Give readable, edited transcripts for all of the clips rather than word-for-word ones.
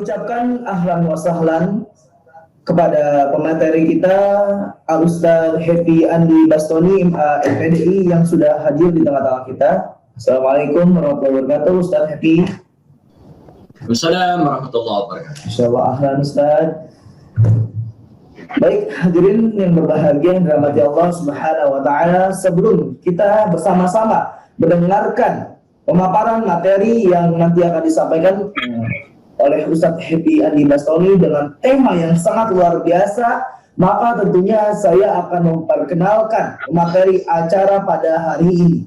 ucapkan ahlan wa sahlan kepada pemateri kita Al-Ustaz Happy Andi Bastoni MPDI yang sudah hadir di tengah-tengah kita. Assalamualaikum warahmatullahi wabarakatuh, Ustaz Happy. Assalamualaikum warahmatullahi wabarakatuh. Insyaallah ahlan Ustaz. Baik hadirin yang berbahagia yang dirahmati Allah Subhanahu wa taala, sebelum kita bersama-sama mendengarkan pemaparan materi yang nanti akan disampaikan oleh Ustadz Happy Andi Bastoni dengan tema yang sangat luar biasa, maka tentunya saya akan memperkenalkan materi acara pada hari ini.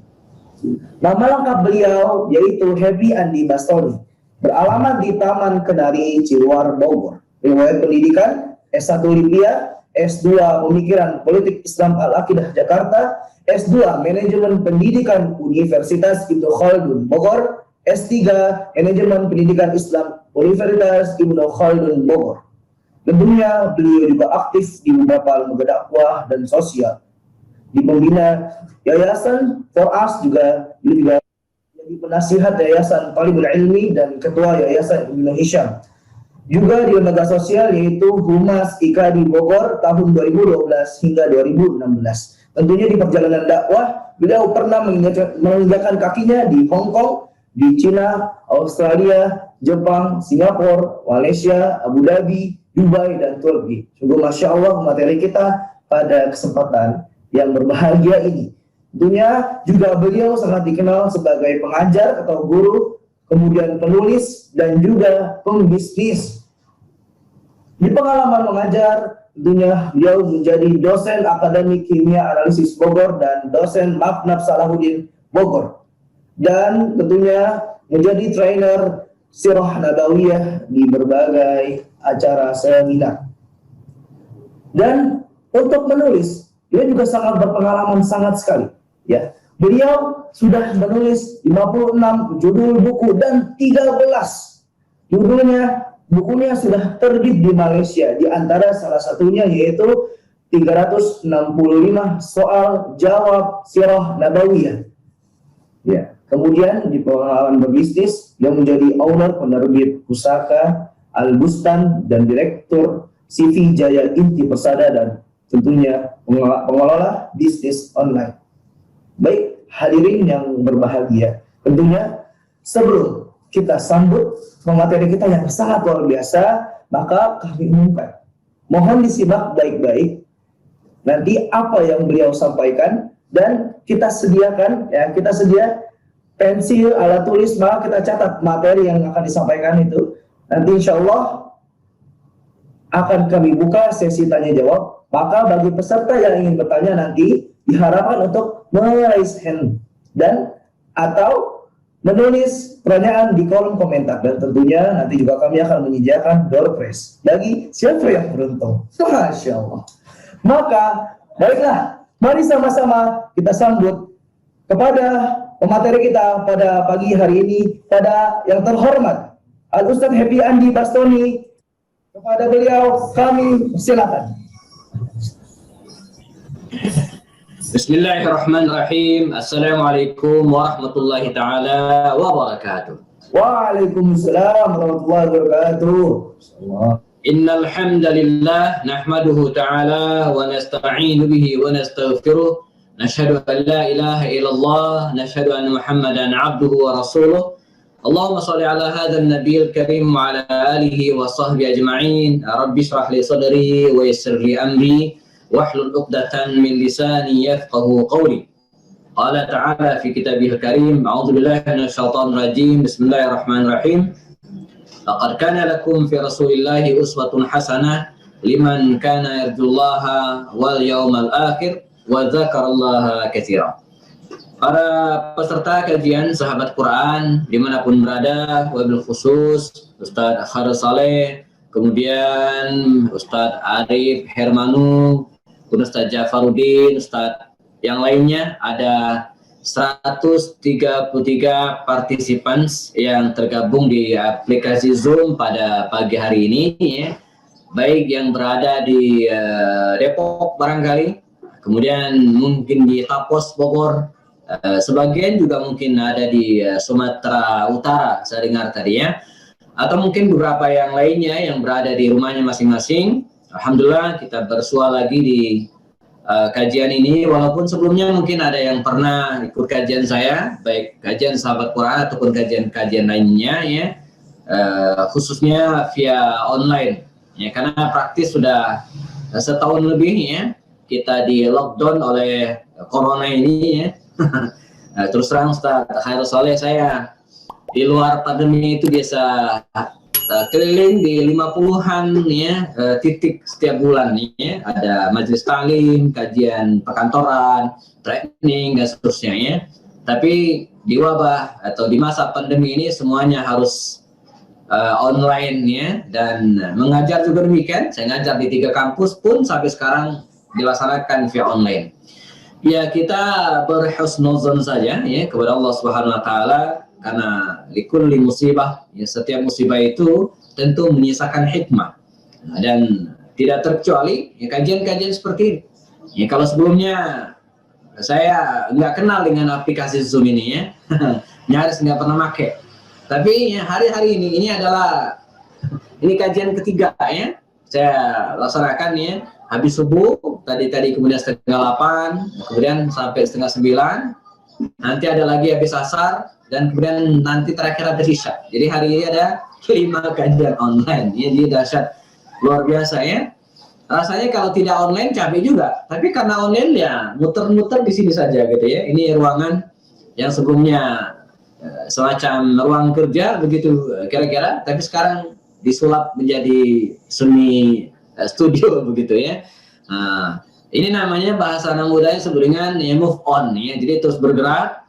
Nama lengkap beliau yaitu Happy Andi Bastoni, beralamat di Taman Kenari, Ciluar, Bogor. Riwayat pendidikan S1 Libya, S2 Pemikiran Politik Islam Al-Aqidah Jakarta, S2 Manajemen Pendidikan Universitas Ibnu Khaldun Bogor, S3 Manajemen Pendidikan Islam Universitas Ibnu Khaldun Bogor. Tentunya beliau juga aktif di beberapa lembaga dakwah dan sosial. Di pembina Yayasan For Us juga beliau juga jadi penasihat Yayasan Talibul Ilmi dan Ketua Yayasan Ibnu Hisham. Juga di lembaga sosial yaitu Humas IKADI Bogor tahun 2012 hingga 2016. Tentunya di perjalanan dakwah beliau pernah menginjakkan kakinya di Hong Kong, di Cina, Australia, Jepang, Singapura, Malaysia, Abu Dhabi, Dubai, dan Turki. Sungguh Masya Allah materi kita pada kesempatan yang berbahagia ini. Tentunya juga beliau sangat dikenal sebagai pengajar atau guru, kemudian penulis, dan juga pembisnis. Di pengalaman mengajar, tentunya beliau menjadi dosen Akademik Kimia Analisis Bogor dan dosen Maknab Salahuddin Bogor. Dan tentunya menjadi trainer Sirah Nabawiyah di berbagai acara seminar. Dan untuk menulis, dia juga sangat berpengalaman sangat sekali. Ya, beliau sudah menulis 56 judul buku dan 13 bukunya sudah terbit di Malaysia. Di antara salah satunya yaitu 365 soal jawab Sirah Nabawiyah. Ya. Kemudian di pengalaman berbisnis, dia menjadi owner penerbit Pusaka, Al-Bustan, dan direktur CV Jaya Inti Persada, dan tentunya pengelola bisnis online. Baik hadirin yang berbahagia, tentunya sebelum kita sambut pemateri kita yang sangat luar biasa, maka kami umumkan, mohon disimak baik-baik nanti apa yang beliau sampaikan, dan kita sediakan pensil, alat tulis, maka kita catat materi yang akan disampaikan itu. Nanti insya Allah akan kami buka sesi tanya jawab. Maka bagi peserta yang ingin bertanya nanti diharapkan untuk meraise hand dan atau menulis pertanyaan di kolom komentar, dan tentunya nanti juga kami akan menyediakan door prize bagi siapa yang beruntung. Masya Allah. Maka baiklah, mari sama-sama kita sambut kepada pemateri kita pada pagi hari ini, pada yang terhormat Al-Ustaz Happy Andi Bastoni. Kepada beliau kami silakan. Bismillahirrahmanirrahim. Assalamualaikum warahmatullahi taala wabarakatuh. Waalaikumsalam warahmatullahi wabarakatuh. Innal hamdalillah nahmaduhu ta'ala wa nasta'inu bihi wa nastaghfiruh. Nashhadu an la ilaha illallah, nashhadu anna Muhammadan abduhu wa rasuluh. Allahumma shalli ala hadzal nabiyil karim wa ala alihi wa sahbihi ajma'in. Rabbi shrah li sadri wa yassir li amri wahlul 'uqdatan min lisani yafqahu qawli. Qala ta'ala fi kitabihil karim, a'udzu billahi minasy syaithanir rajim. Bismillahirrahmanirrahim. Laqad kana lakum fi Rasulillahi uswatun hasanah liman kana yarjullaha wal yawmal akhir wa dzakarallaha katsiran. Para peserta kajian sahabat Quran dimanapun berada, wabil khusus Ustadz Khairul Saleh, kemudian Ustadz Arif Hermanu, Ustadz Jafaruddin, Ustadz yang lainnya, ada 133 partisipan yang tergabung di aplikasi Zoom pada pagi hari ini, ya. Baik yang berada di Depok barangkali, kemudian mungkin di Tapos Bogor, sebagian juga mungkin ada di Sumatera Utara, saya dengar tadi ya. atau mungkin beberapa yang lainnya yang berada di rumahnya masing-masing. Alhamdulillah kita bersua lagi di kajian ini, walaupun sebelumnya mungkin ada yang pernah ikut kajian saya, baik kajian sahabat Quran ataupun kajian-kajian lainnya ya, khususnya via online ya, karena praktis sudah setahun lebih ya kita di lockdown oleh corona ini ya. Terus terang Ustaz Khairul Soleh, saya di luar pandemi itu biasa keliling di 50-an ya titik setiap bulan nih ya. Ada majelis taklim, kajian perkantoran, training dan seterusnya ya. Tapi di wabah atau di masa pandemi ini semuanya harus online ya, dan mengajar juga demikian. Saya ngajar di 3 kampus pun sampai sekarang dilaksanakan via online. Ya, kita berhusnuzon saja ya kepada Allah Subhanahu wa taala, karena likulli musibah ya, setiap musibah itu tentu menyisakan hikmah. Dan tidak terkecuali ya kajian-kajian seperti ini. Ya, kalau sebelumnya saya nggak kenal dengan aplikasi Zoom ini ya, nyaris nggak pernah pakai. Tapi ya, hari-hari ini adalah kajian ketiga ya saya laksanakan ya. Habis subuh tadi kemudian setengah 8, kemudian sampai setengah 9, nanti ada lagi habis asar, dan kemudian nanti terakhir ada isya. Jadi hari ini ada 5 kajian online ya, jadi dahsyat luar biasa ya. Rasanya kalau tidak online capek juga, tapi karena online ya muter-muter di sini saja gitu ya. Ini ruangan yang sebelumnya semacam ruang kerja begitu kira-kira, tapi sekarang disulap menjadi semi studio begitu ya. Nah, ini namanya bahasa anak muda disebut dengan ya, move on ya. Jadi terus bergerak.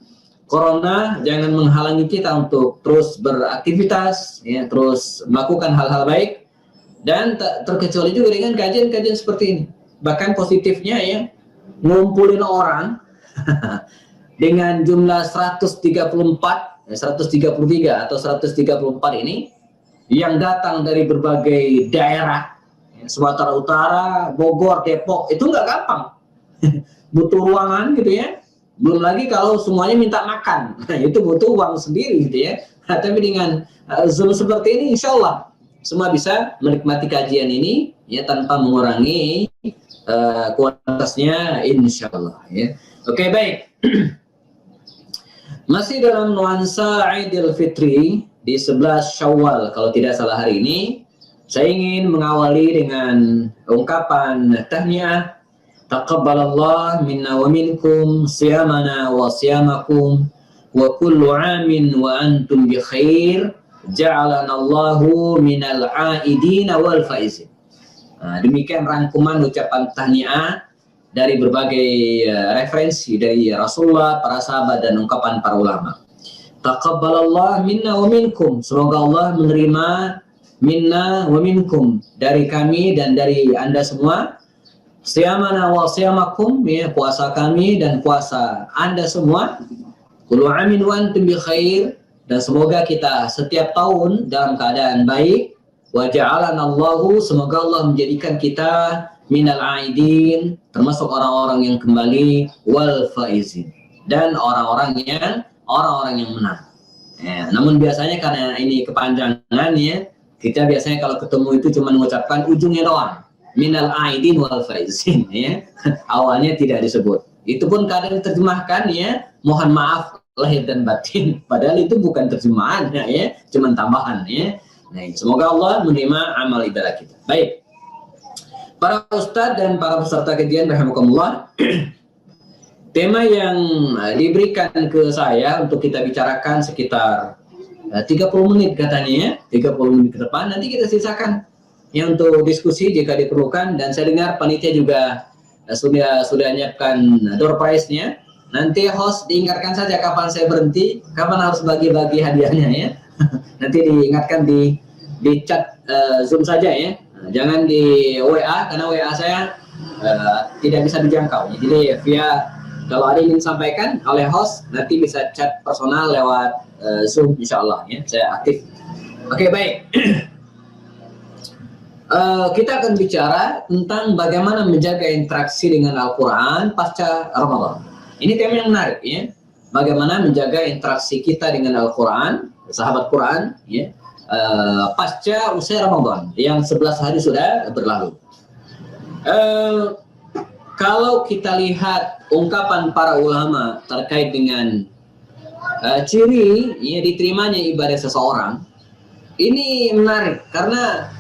Corona jangan menghalangi kita untuk terus beraktivitas ya, terus melakukan hal-hal baik, dan tak terkecuali juga dengan kajian-kajian seperti ini. Bahkan positifnya ya, ngumpulin orang dengan jumlah 133 atau 134 ini yang datang dari berbagai daerah, Sumatera Utara, Bogor, Depok, itu nggak gampang. Butuh ruangan gitu ya. Belum lagi kalau semuanya minta makan, nah, itu butuh uang sendiri gitu ya. Nah, tapi dengan Zoom seperti ini, insya Allah semua bisa menikmati kajian ini ya tanpa mengurangi kualitasnya, insya Allah ya. Oke, baik. Masih dalam nuansa Idul Fitri di 11 Syawal kalau tidak salah hari ini, saya ingin mengawali dengan ungkapan tahniah. Taqabbalallah minna wa minkum siyamana wa siyamakum wa kullu amin wa antum bi khair, ja'alanallahu minal aidin wal faizin. Nah, demikian rangkuman ucapan tahniah dari berbagai referensi dari Rasulullah, para sahabat, dan ungkapan para ulama. Taqabbalallah minna wa minkum, semoga Allah menerima minna wa minkum, dari kami dan dari Anda semua. Siyamana wa siyamakum, ya, puasa kami dan puasa Anda semua. Kullu amin wa antum bi khair, dan semoga kita setiap tahun dalam keadaan baik. Wa ja'alanallahu, semoga Allah menjadikan kita minal aidin, termasuk orang-orang yang kembali, wal faizin, dan orang-orang yang menang. Ya, namun biasanya karena ini kepanjangan ya, kita biasanya kalau ketemu itu cuma mengucapkan ujungnya doang, minal aidin wal faizin ya. Awalnya tidak disebut. Itu pun kadang diterjemahkan ya, mohon maaf lahir dan batin, padahal itu bukan terjemahannya ya, cuma tambahan ya. Nah, semoga Allah menerima amal ibadah kita. Baik. Para ustadz dan para peserta kajian rahimakumullah, tema yang diberikan ke saya untuk kita bicarakan sekitar 30 menit katanya ya, 30 menit ke depan, nanti kita sisakan ya untuk diskusi jika diperlukan. Dan saya dengar panitia juga sudah menyiapkan door prize-nya. Nanti host diingatkan saja kapan saya berhenti, kapan harus bagi-bagi hadiahnya ya. Nanti diingatkan di chat Zoom saja ya. Jangan di WA, karena WA saya tidak bisa dijangkau. Jadi via, kalau ada yang ingin sampaikan oleh host, nanti bisa chat personal lewat Zoom, insya Allah ya, saya aktif. Oke, baik. Kita akan bicara tentang bagaimana menjaga interaksi dengan Al-Quran pasca Ramadan. Ini tema yang menarik ya. Bagaimana menjaga interaksi kita dengan Al-Quran, sahabat Quran ya, pasca usai Ramadan yang 11 hari sudah berlalu. Kalau kita lihat ungkapan para ulama terkait dengan ciri ya diterimanya ibadah seseorang, ini menarik karena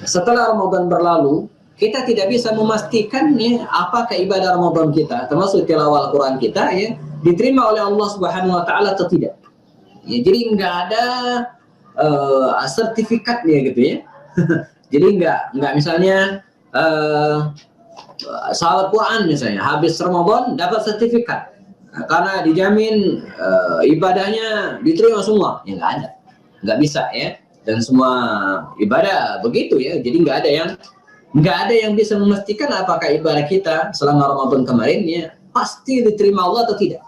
setelah Ramadan berlalu kita tidak bisa memastikan ya apakah ibadah Ramadan kita termasuk tilawah Al-Quran kita ya diterima oleh Allah Subhanahu wa taala atau tidak. Ya, jadi nggak ada sertifikatnya gitu ya. Jadi nggak misalnya sahabat Quran misalnya habis Ramadan dapat sertifikat karena dijamin ibadahnya diterima semua, ya nggak bisa ya. Dan semua ibadah begitu ya, jadi nggak ada yang bisa memastikan apakah ibadah kita selama Ramadan kemarin ya pasti diterima Allah atau tidak.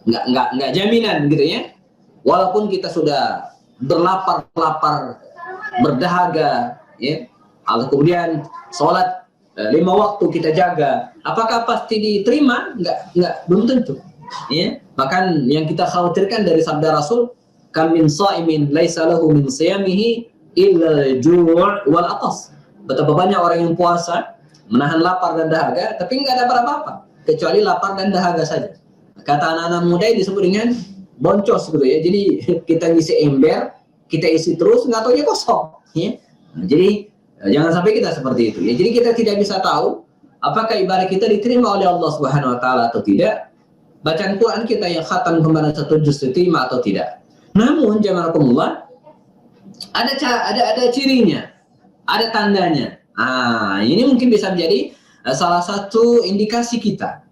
Nggak jaminan gitu ya. Walaupun kita sudah berlapar-lapar, berdahaga ya, kemudian sholat 5 waktu kita jaga, apakah pasti diterima? Belum tentu ya. Bahkan yang kita khawatirkan dari sabda Rasul, kam min sha'imin laisa lahu min siyamihi illa ju' wal atas. Betapa banyak orang yang puasa menahan lapar dan dahaga tapi nggak dapat apa-apa kecuali lapar dan dahaga saja. Kata anak-anak muda disebut dengan boncos gitu ya. Jadi kita ngisi ember, kita isi terus nggak taunya kosong ya. Nah, jadi jangan sampai kita seperti itu ya. Jadi kita tidak bisa tahu apakah ibadah kita diterima oleh Allah Subhanahu wa taala atau tidak. Bacaan Quran kita yang khatam kemarin 1 juz diterima atau tidak. Namun jamaah ada cirinya, ada tandanya. Ini mungkin bisa menjadi salah satu indikasi kita.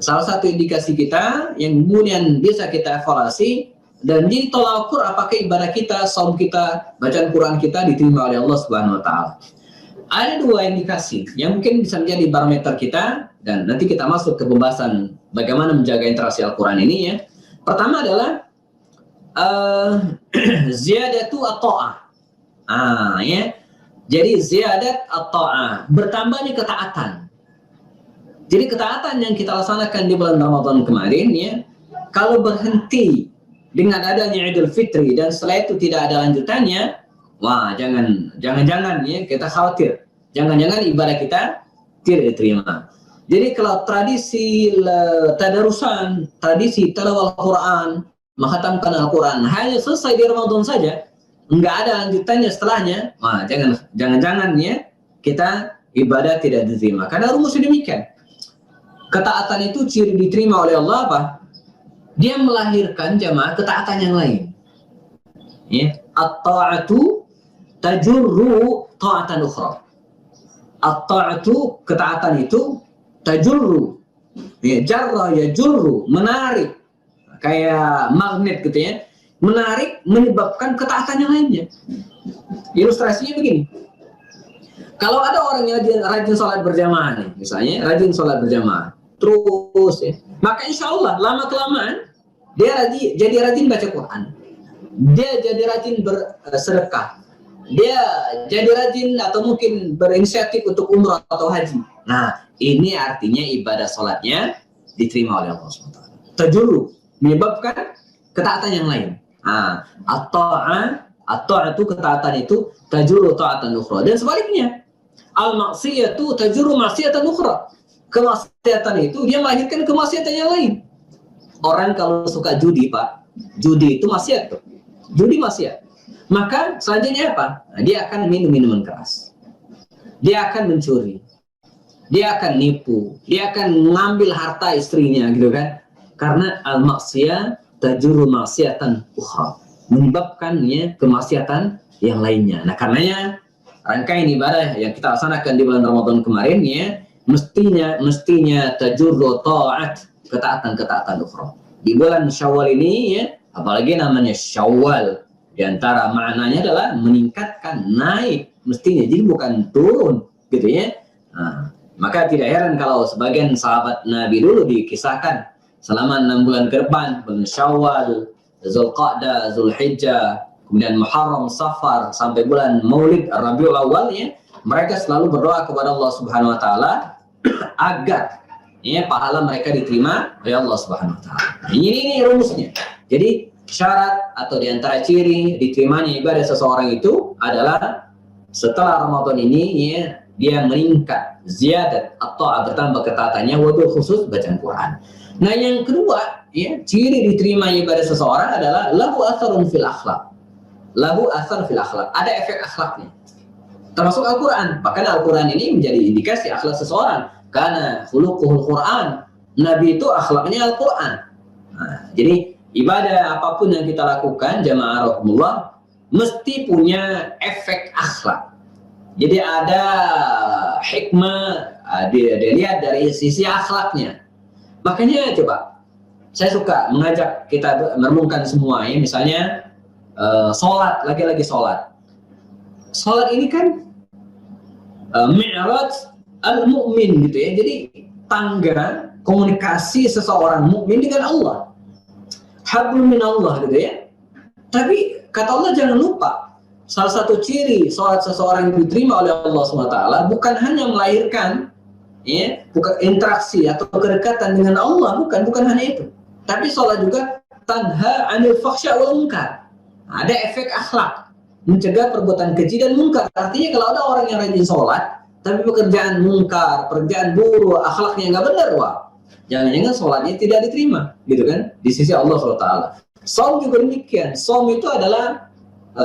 Salah satu indikasi kita yang kemudian bisa kita evaluasi dan jadi tolak ukur apakah ibadah kita, saum kita, bacaan Quran kita diterima oleh Allah Subhanahu wa taala. Ada 2 indikasi yang mungkin bisa menjadi barometer kita dan nanti kita masuk ke pembahasan bagaimana menjaga interaksi Al-Quran ini ya. Pertama adalah ziyadatu at-ta'ah. Ya. Jadi ziyadat at-ta'ah, bertambahnya ketaatan. Jadi ketaatan yang kita laksanakan di bulan Ramadan kemarin ya, kalau berhenti dengan adanya Idul Fitri dan setelah itu tidak ada lanjutannya, wah jangan ya kita khawatir. Jangan-jangan ibadah kita tidak diterima. Jadi kalau tradisi tadarusan, tradisi tilawah Al-Quran, menghatamkan Al-Quran hanya selesai di Ramadan saja, nggak ada lanjutannya setelahnya, wah jangan-jangan ya kita ibadah tidak diterima. Karena rumusnya demikian. Ketaatan itu ciri diterima oleh Allah apa? Dia melahirkan jamaah ketaatan yang lain. Ya, at-ta'atu tajurru ta'atan ukhra. At-ta'atu ketaatan itu tajurru. Ya, jarra ya jurru, menarik. Kayak magnet gitu ya. Menarik menyebabkan ketaatan yang lainnya. Ilustrasinya begini. Kalau ada orang yang rajin sholat berjamaah nih, misalnya rajin sholat berjamaah, terus ya, maka insya Allah lama-kelamaan dia jadi rajin baca Quran, dia jadi rajin bersedekah, dia jadi rajin atau mungkin berinisiatif untuk umrah atau haji. Nah, ini artinya ibadah sholatnya diterima oleh Allah SWT. Tajurru, menyebabkan ketaatan yang lain. At-ta'atu ketaatan itu tajurru ta'atan ukhra. Dan sebaliknya, al-maksiyatu tajurru maksiyatan ukhra. Kemaksiatan itu dia melahirkan kemaksiatan yang lain. Orang kalau suka judi, Pak, judi itu maksiat tuh. Judi maksiat. Maka selanjutnya apa? Nah, dia akan minum minuman keras. Dia akan mencuri. Dia akan nipu. Dia akan mengambil harta istrinya gitu kan. Karena al-maksiyah tajurru maksiatan ukhra. Menyebabkannya kemaksiatan yang lainnya. Nah, karenanya rangkaian ibadah yang kita laksanakan di bulan Ramadan kemarin ya, mestinya tajurru ta'at, ketaatan ukhra. Di bulan Syawal ini ya, apalagi namanya Syawal, di antara maknanya adalah meningkatkan, naik mestinya, jadi bukan turun gitu ya. Maka tidak heran kalau sebagian sahabat Nabi dulu dikisahkan selama 6 bulan ke depan, bulan Syawal, Zulqa'dah, Zulhijjah, kemudian Muharram, Safar sampai bulan Maulid Rabiul Awal ya, mereka selalu berdoa kepada Allah Subhanahu wa taala agar ya pahala mereka diterima oleh Allah Subhanahu wa taala. Ini rumusnya. Jadi syarat atau di antara ciri diterimanya ibadah seseorang itu adalah setelah Ramadan ini ya, dia meningkat ziyadat atau bertambah ketaatannya, wabil khusus bacaan Quran. Nah yang kedua ya, ciri diterima ibadah seseorang adalah lahu atharun fil akhlak. Lahu athar fil akhlak, ada efek akhlaknya. Termasuk Al-Quran. Bahkan Al-Quran ini menjadi indikasi akhlak seseorang. Karena khuluquhul Quran, Nabi itu akhlaknya Al-Quran. Nah, jadi ibadah apapun yang kita lakukan, jamaah rahimakumullah, mesti punya efek akhlak. Jadi ada hikmah, dia lihat dari sisi akhlaknya. Makanya coba, saya suka mengajak kita merenungkan semua ya, misalnya sholat, lagi-lagi sholat. Sholat ini kan mi'raj al-mu'min gitu ya. Jadi tangga komunikasi seseorang mukmin dengan Allah. Hablum min Allah gitu ya. Tapi kata Allah jangan lupa, salah satu ciri sholat seseorang yang diterima oleh Allah SWT bukan hanya melahirkan ya, bukan interaksi atau kedekatan dengan Allah, bukan hanya itu. Tapi sholat juga tanha 'anil fakhsya wal munkar. Ada efek akhlak, mencegah perbuatan keji dan munkar. Artinya kalau ada orang yang rajin sholat, tapi pekerjaan munkar, pekerjaan buruk, akhlaknya nggak benar, wah, jangan-jangan sholatnya tidak diterima, gitu kan? Di sisi Allah SWT. Saum juga demikian. Saum itu adalah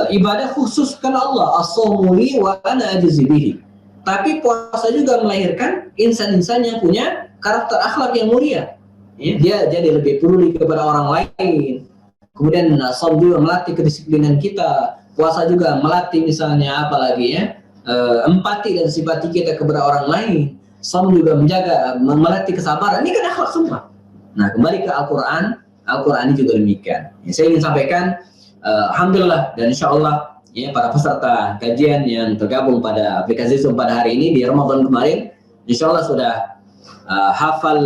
ibadah khusus karena Allah. As-saumu li wa ana ajzi bihi. Tapi puasa juga melahirkan insan-insan yang punya karakter akhlak yang mulia. Ya, dia jadi lebih peduli kepada orang lain. Kemudian saum juga melatih kedisiplinan kita. Puasa juga melatih misalnya apalagi ya, empati dan simpati kita kepada orang lain. Saum juga menjaga, melatih kesabaran. Ini kan akhlak semua. Nah, kembali ke Al-Quran. Al-Quran ini juga demikian. Ya, saya ingin sampaikan, alhamdulillah dan insya Allah ya, para peserta kajian yang tergabung pada aplikasi Zoom pada hari ini di Ramadan kemarin, insya Allah sudah hafal,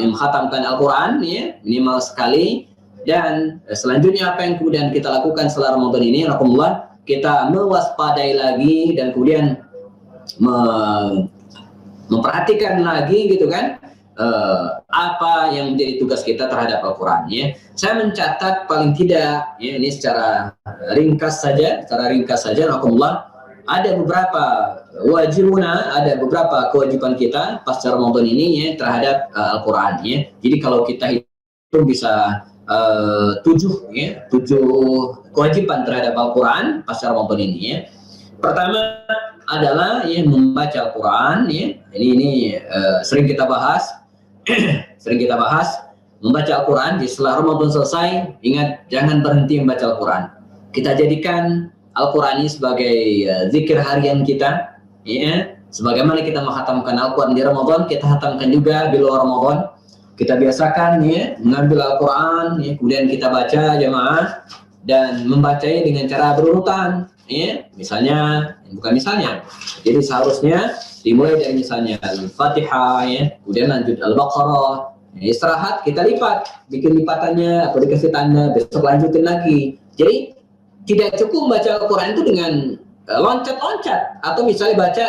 yang menghatamkan Al-Quran ya, minimal sekali. Dan selanjutnya apa yang kemudian kita lakukan setelah Ramadan ini, alhamdulillah, kita mewaspadai lagi dan kemudian memperhatikan lagi gitu kan, apa yang menjadi tugas kita terhadap Al-Quran ya. Saya mencatat paling tidak ya, ini secara ringkas saja, alhamdulillah, ada beberapa wajibuna, ada beberapa kewajiban kita pasca Ramadan ini ya terhadap Al-Quran ya. Jadi kalau kita hitung bisa 7 kewajiban terhadap Al-Quran pasca Ramadan ini ya. Pertama adalah ya membaca Al-Quran ya. Ini sering kita bahas. Membaca Al-Quran. Jadi setelah Ramadan selesai, ingat jangan berhenti membaca Al-Quran. Kita jadikan Al-Quran ini sebagai zikir harian kita ya. Sebagaimana kita menghatamkan Al-Quran di Ramadan, kita hatamkan juga di luar Ramadan. Kita biasakan ya mengambil Al-Quran ya, kemudian kita baca jamaah dan membacanya dengan cara berurutan ya. Jadi seharusnya dimulai dari misalnya Al-Fatihah ya, kemudian lanjut Al-Baqarah ya, istirahat kita lipat, bikin lipatannya atau dikasih tanda, besok lanjutin lagi. Jadi tidak cukup membaca Al-Quran itu dengan loncat-loncat atau misalnya baca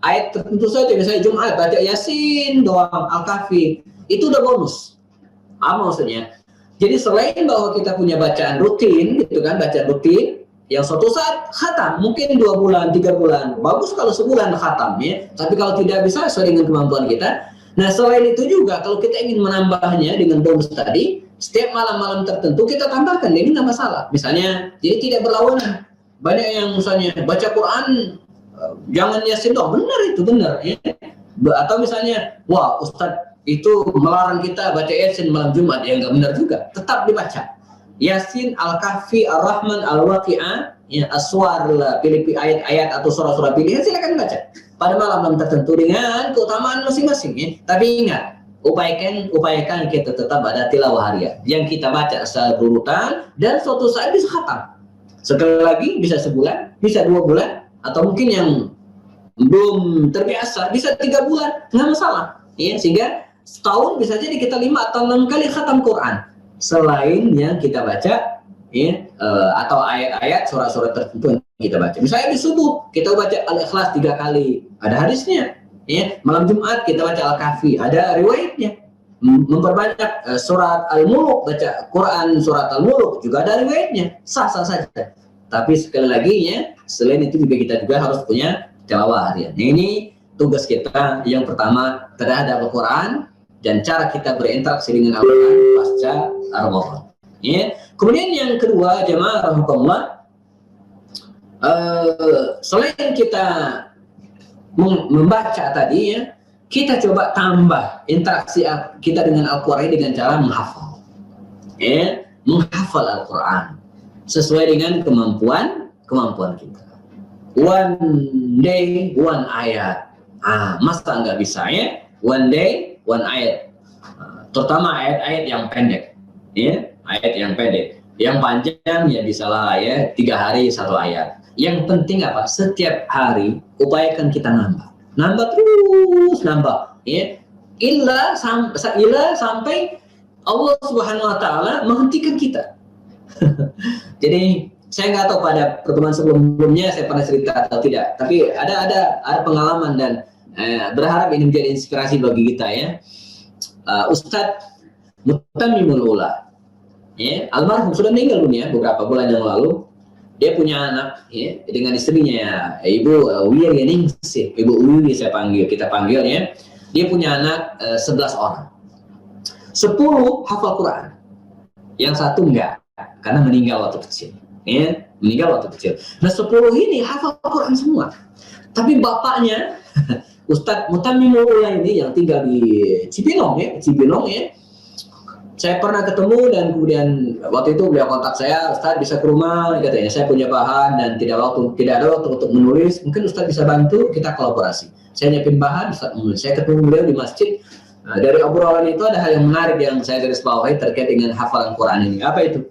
ayat tertentu saja, misalnya Jumat baca Yasin doang, Al-Kahfi, itu udah bonus. Apa maksudnya? Jadi selain bahwa kita punya bacaan rutin gitu kan, bacaan rutin yang suatu saat khatam, mungkin 2 bulan, 3 bulan, bagus kalau sebulan khatam ya. Tapi kalau tidak bisa sesuai dengan kemampuan kita. Nah selain itu juga kalau kita ingin menambahnya dengan bonus tadi, setiap malam-malam tertentu kita tambahkan, ini nggak masalah. Misalnya, jadi tidak berlawanan. Banyak yang misalnya baca Quran jangan Yasin dong, benar ya. Atau misalnya, wah Ustadz itu melarang kita baca Yasin malam Jumat, ya nggak benar juga, tetap dibaca. Yasin, Al-Kahfi, Ar-Rahman, Al-Waqi'ah, ya, As-Suar, pilih ayat-ayat atau surah-surah pilihan, silakan baca pada malam tertentu dengan keutamaan masing-masing ya. Tapi ingat, upayakan kita tetap ada tilawah harian yang kita baca secara berurutan dan suatu saat bisa khatam. Sekali lagi bisa sebulan, bisa 2 bulan, atau mungkin yang belum terbiasa bisa 3 bulan, nggak masalah ya. Sehingga setahun bisa jadi kita 5 atau 6 kali khatam Quran selain yang kita baca ya, atau ayat-ayat surah-surah tertentu yang kita baca. Misalnya di subuh kita baca Al-Ikhlas 3 kali, ada hadisnya ya. Malam Jumat kita baca Al-Kahfi, ada riwayatnya memperbanyak surat Al-Muluk, baca Quran surat Al-Muluk, juga ada riwayatnya, sah-sah saja. Tapi sekali lagi ya, selain itu juga kita juga harus punya tilawah harian. Ini tugas kita yang pertama terhadap Al-Quran dan cara kita berinteraksi dengan Al-Quran pasca Ramadan. Ya. Kemudian yang kedua, jemaah rahimakumullah, selain kita membaca tadi ya, kita coba tambah interaksi kita dengan Al-Quran dengan cara menghafal. Ya, menghafal Al-Quran sesuai dengan kemampuan kita. One day, one ayat. Masa nggak bisa ya? One day, one ayat. Terutama ayat-ayat yang pendek. Ya, ayat yang pendek. Yang panjang ya bisalah ya 3 hari 1 ayat. Yang penting apa? Setiap hari upayakan kita nambah terus ya. Illa sampai Allah Subhanahu wa taala menghentikan kita. Jadi saya nggak tahu pada pertemuan sebelumnya saya pernah cerita atau tidak, tapi ada pengalaman dan berharap ini menjadi inspirasi bagi kita ya. Ustadz Mutammimul Ula, ya, almarhum sudah meninggal dunia beberapa bulan yang lalu. Dia punya anak ya, dengan istrinya Ibu Wiryaningsih, Ibu Wiwi kita panggil ya. Dia punya anak 11 orang. 10 hafal Quran. Yang 1 enggak, karena meninggal waktu kecil. Ya, meninggal waktu kecil. Nah 10 ini hafal Quran semua. Tapi bapaknya Ustadz Mutammimul Ula ini yang tinggal di Cibinong ya. Saya pernah ketemu dan kemudian waktu itu beliau kontak saya, Ustadz bisa ke rumah, katanya saya punya bahan dan tidak ada waktu untuk menulis, mungkin Ustadz bisa bantu, kita kolaborasi. Saya nyiapin bahan, Ustadz menulis. Saya ketemu beliau di masjid. Dari obrolan itu ada hal yang menarik yang saya garis bawahi terkait dengan hafalan Quran ini. Apa itu?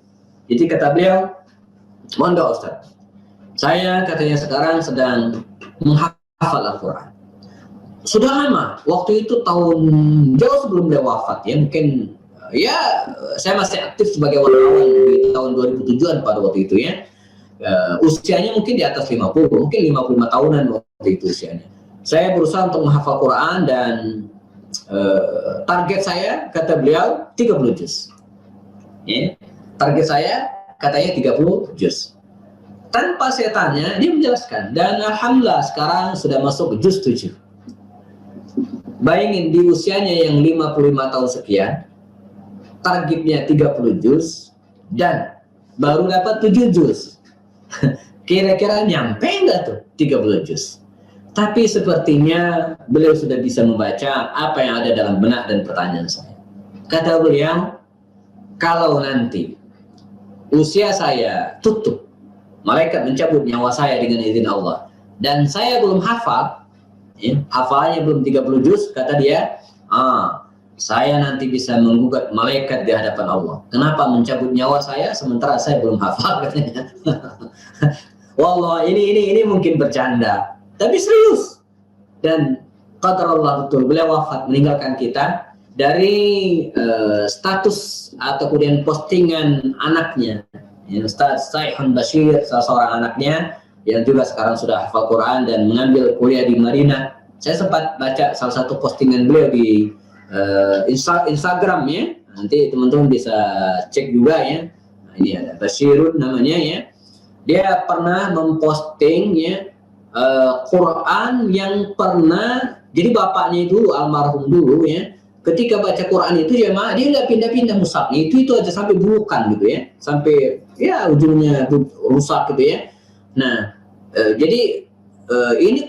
Jadi kata beliau, mondok Ustadz, saya katanya sekarang sedang menghafal Al-Quran. Sudah lama, waktu itu tahun jauh sebelum dia wafat ya, mungkin ya saya masih aktif sebagai wartawan di tahun 2007-an pada waktu itu ya. Usianya mungkin di atas 50, mungkin 55 tahunan waktu itu usianya. Saya berusaha untuk menghafal Quran dan target saya kata beliau 30 juz. Ya. Target saya katanya 30 juz. Tanpa saya tanya, dia menjelaskan dan alhamdulillah sekarang sudah masuk ke juz 7. Bayangin di usianya yang 55 tahun sekian, targetnya 30 juz dan baru dapat 7 juz. Kira-kira nyampe enggak tuh 30 juz? Tapi sepertinya beliau sudah bisa membaca apa yang ada dalam benak dan pertanyaan saya. Kata beliau, kalau nanti usia saya tutup, malaikat mencabut nyawa saya dengan izin Allah, dan saya belum hafal, ya, hafalannya belum 30 juz, kata dia, saya nanti bisa menggugat malaikat di hadapan Allah. Kenapa mencabut nyawa saya sementara saya belum hafal, katanya. Wallah, ini mungkin bercanda, tapi serius. Dan qadarullah betul, beliau wafat meninggalkan kita dari status atau kemudian postingan anaknya. Ya, Ustaz Saihun Bashir, salah seorang anaknya yang juga sekarang sudah hafal Quran dan mengambil kuliah di Madinah. Saya sempat baca salah satu postingan beliau di Instagram ya. Nanti teman-teman bisa cek juga ya. Nah, ini ada Bashirun namanya ya. Dia pernah memposting ya Quran yang pernah, jadi bapaknya dulu almarhum dulu ya, ketika baca Quran itu dia nggak pindah-pindah mushafnya, itu aja sampai bukan gitu ya, sampai ya ujungnya rusak gitu ya. Nah jadi ini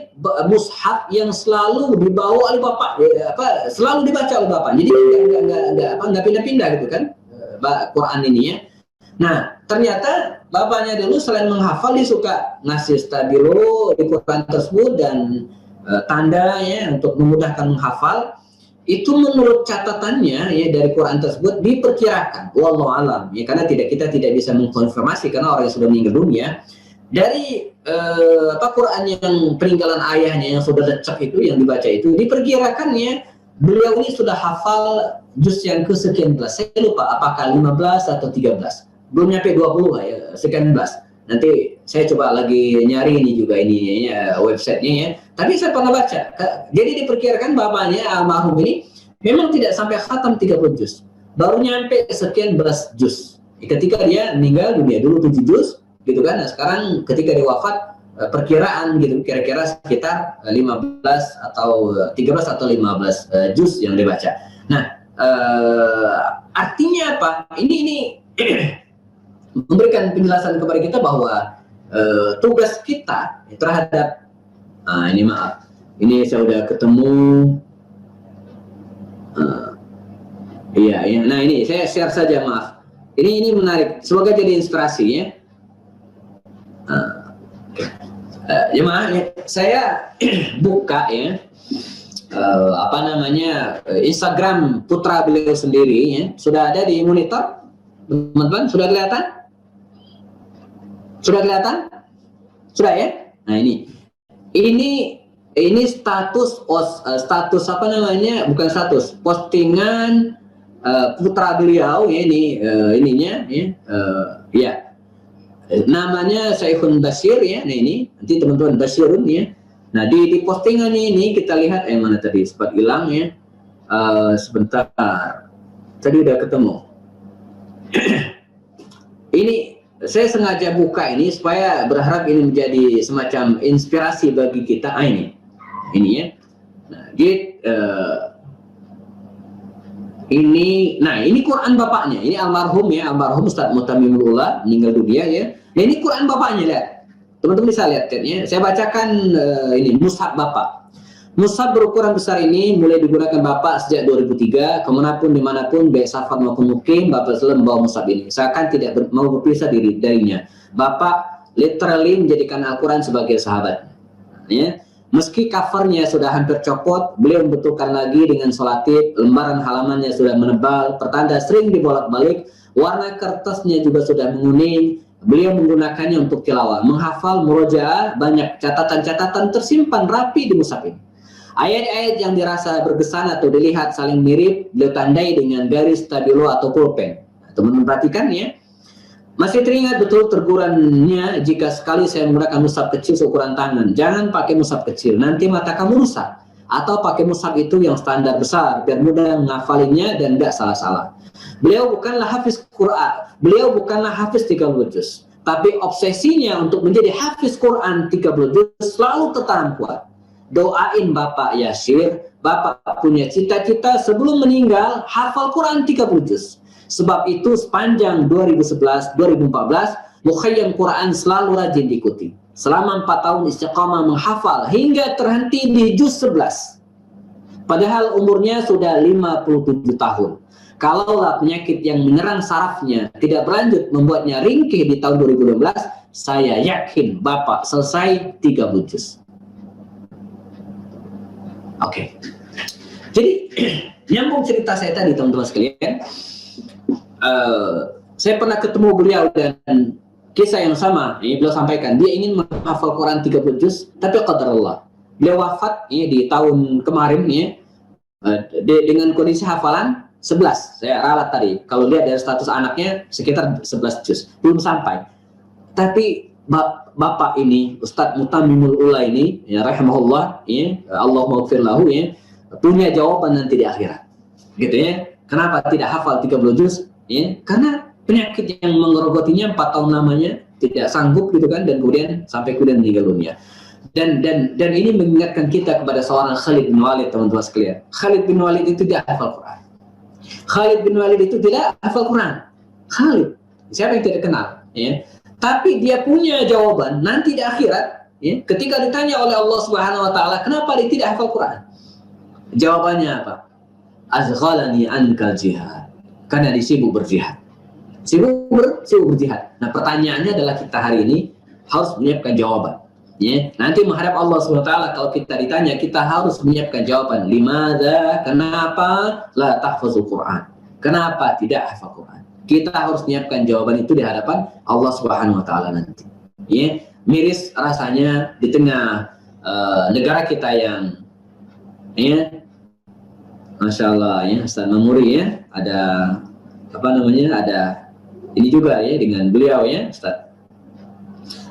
mushaf yang selalu dibawa oleh bapak, selalu dibaca oleh bapak, jadi nggak pindah-pindah gitu kan Quran ini ya. Nah ternyata bapaknya dulu selain menghafal dia suka ngasih stabilo di Quran tersebut dan tanda ya untuk memudahkan menghafal. Itu menurut catatannya ya dari Quran tersebut diperkirakan, wallahu alam ya, karena kita tidak bisa mengkonfirmasi karena orang yang sudah meninggal dunia, dari Quran yang peninggalan ayahnya yang sudah lecek itu yang dibaca itu diperkirakannya beliau ini sudah hafal juz yang kesekian belas, saya lupa apakah 15 atau 13, belum nyampe 20 ya, sekian belas. Nanti saya coba lagi nyari ini juga ini ya, websitenya ya. Tapi saya pernah baca. Jadi diperkirakan bapaknya almarhum ini memang tidak sampai khatam 30 juz, baru nyampe sekian belas juz. Ketika dia meninggal dunia dulu 7 juz, gitu kan. Nah, sekarang ketika dia wafat, perkiraan gitu, kira-kira sekitar 15 atau 13 atau 15 juz yang dibaca. Nah, artinya apa? Ini memberikan penjelasan kepada kita bahwa tugas kita terhadap ini maaf, ini saya udah ketemu iya. Nah, ini saya share saja, maaf. Ini menarik, semoga jadi inspirasi ya. Ya maaf, saya buka ya Instagram putra beliau sendiri ya. Sudah ada di monitor, teman-teman? Sudah kelihatan? Sudah kelihatan? Sudah ya? Nah, ini status apa namanya? Bukan status, postingan putra beliau ya, ininya ya. Ya. Namanya Saikhun Bashir ya. Nah, ini nanti teman-teman Bashirun ya. Nah, di postingan ini kita lihat mana tadi sempat hilang ya. Sebentar. Tadi udah ketemu. Ini saya sengaja buka ini supaya berharap ini menjadi semacam inspirasi bagi kita. Ini ya. Nah, ini Quran bapaknya. Ini almarhum Ustaz Mutamimul Ula, meninggal dunia ya. Nah, ini Quran bapaknya, lihat. Teman-teman bisa lihat kan ya. Saya bacakan ini mushaf bapak. Mushaf berukuran besar ini mulai digunakan bapak sejak 2003, kemanapun dimanapun, baik safar maupun mukim, bapak selalu membawa mushaf ini. Seakan tidak mau berpisah darinya. Bapak literally menjadikan Al-Quran sebagai sahabat. Ya. Meski covernya sudah hampir copot, beliau membetulkan lagi dengan solatip, lembaran halamannya sudah menebal, pertanda sering dibolak-balik, warna kertasnya juga sudah menguning. Beliau menggunakannya untuk tilawah, menghafal, murojaah, banyak catatan-catatan tersimpan rapi di mushaf ini. Ayat-ayat yang dirasa berkesan atau dilihat saling mirip, beliau tandai dengan garis stabilo atau pulpen. Teman-teman perhatikan ya. Masih teringat betul tegurannya jika sekali saya menggunakan mushaf kecil seukuran tangan. Jangan pakai mushaf kecil, nanti mata kamu rusak. Atau pakai mushaf itu yang standar besar, biar mudah menghafalinya dan tidak salah-salah. Beliau bukanlah hafiz Quran, beliau bukanlah hafiz 30 juz. Tapi obsesinya untuk menjadi hafiz Quran 30 juz selalu tertanam kuat. Doain Bapak Yasir, Bapak punya cita-cita sebelum meninggal hafal Quran 30 juz. Sebab itu sepanjang 2011-2014, Mukhayyam Quran selalu rajin diikuti. Selama 4 tahun istiqamah menghafal hingga terhenti di juz 11. Padahal umurnya sudah 57 tahun. Kalaulah penyakit yang menyerang sarafnya tidak berlanjut membuatnya ringkih di tahun 2012, saya yakin Bapak selesai 30 juz. Oke. Jadi nyambung cerita saya tadi, teman-teman sekalian. Saya pernah ketemu beliau dan kisah yang sama ini beliau sampaikan. Dia ingin menghafal Quran 30 juz, tapi qadarullah. Beliau wafat di tahun kemarin ya, dengan kondisi hafalan 11. Saya ralat tadi. Kalau lihat dari status anaknya sekitar 11 juz, belum sampai. Tapi Bapak ini, Ustadz Mutamimul Ula ini, ya rahimahullah, ya, Allah maghfir lahu ya, punya jawaban nanti di akhirat. Gitu ya. Kenapa tidak hafal 30 juz? Ya, karena penyakit yang mengerogotinya 4 tahun namanya, tidak sanggup gitu kan, dan kemudian sampai meninggal dunia. Dan ini mengingatkan kita kepada seorang Khalid bin Walid, teman-teman sekalian. Khalid bin Walid itu tidak hafal Quran. Khalid bin Walid itu tidak hafal Quran. Khalid, siapa yang tidak kenal? Ya. Tapi dia punya jawaban nanti di akhirat. Ya. Ketika ditanya oleh Allah Subhanahu Wa Taala, kenapa dia tidak hafal Quran? Jawabannya apa? Azghalani ankal jihad. Karena dia sibuk berjihad. Sibuk berjihad. Nah, pertanyaannya adalah kita hari ini harus menyiapkan jawaban. Ya, nanti menghadap Allah SWT kalau kita ditanya, kita harus menyiapkan jawaban. Limadza? Kenapa la tahfazul Quran? Kenapa tidak hafal Quran? Kita harus menyiapkan jawaban itu di hadapan Allah Subhanahu wa taala nanti. Ya, miris rasanya di tengah negara kita yang ya Masya Allah ya, Ustaz Mamuri ya, ada apa namanya, ada ini juga ya dengan beliau ya, Ustaz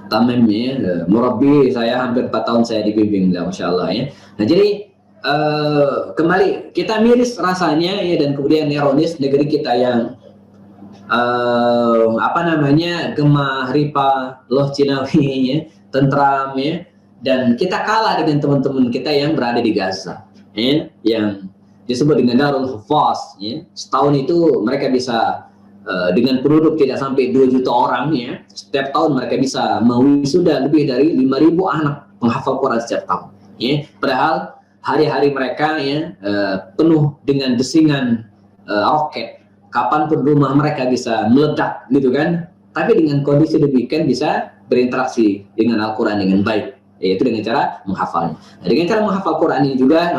Tamim ya, murabbi saya hampir 4 tahun saya dibimbing beliau, Masya Allah ya. Nah jadi kembali kita miris rasanya ya, dan kemudian ironis negeri kita yang gemah ripa loh Cinawi ya, tentram ya, dan kita kalah dengan teman-teman kita yang berada di Gaza ya, yang disebut dengan Darul Hufaz ya. Setahun itu mereka bisa dengan penduduk tidak sampai 2 juta orang ya, setiap tahun mereka bisa mewisuda lebih dari 5.000 anak penghafal Quran setiap tahun ya. Padahal hari-hari mereka ya penuh dengan desingan roket, kapanpun rumah mereka bisa meledak gitu kan, tapi dengan kondisi demikian bisa berinteraksi dengan Al-Quran dengan baik, yaitu dengan cara menghafalnya. Nah, dengan cara menghafal Quran ini juga,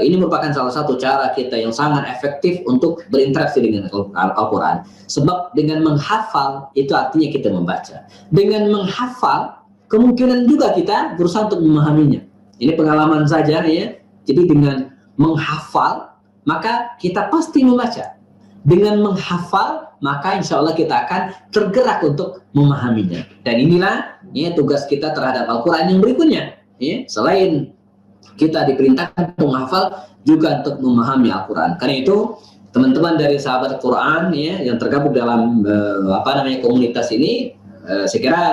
ini merupakan salah satu cara kita yang sangat efektif untuk berinteraksi dengan Al-Quran. Sebab dengan menghafal itu artinya kita membaca. Dengan menghafal kemungkinan juga kita berusaha untuk memahaminya. Ini pengalaman saja ya. Jadi dengan menghafal maka kita pasti membaca. Dengan menghafal maka insya Allah kita akan tergerak untuk memahaminya. Dan inilah ya tugas kita terhadap Al-Quran yang berikutnya. Ya, selain kita diperintahkan untuk menghafal juga untuk memahami Al-Quran. Karena itu teman-teman dari sahabat Quran ya yang tergabung dalam komunitas ini, saya kira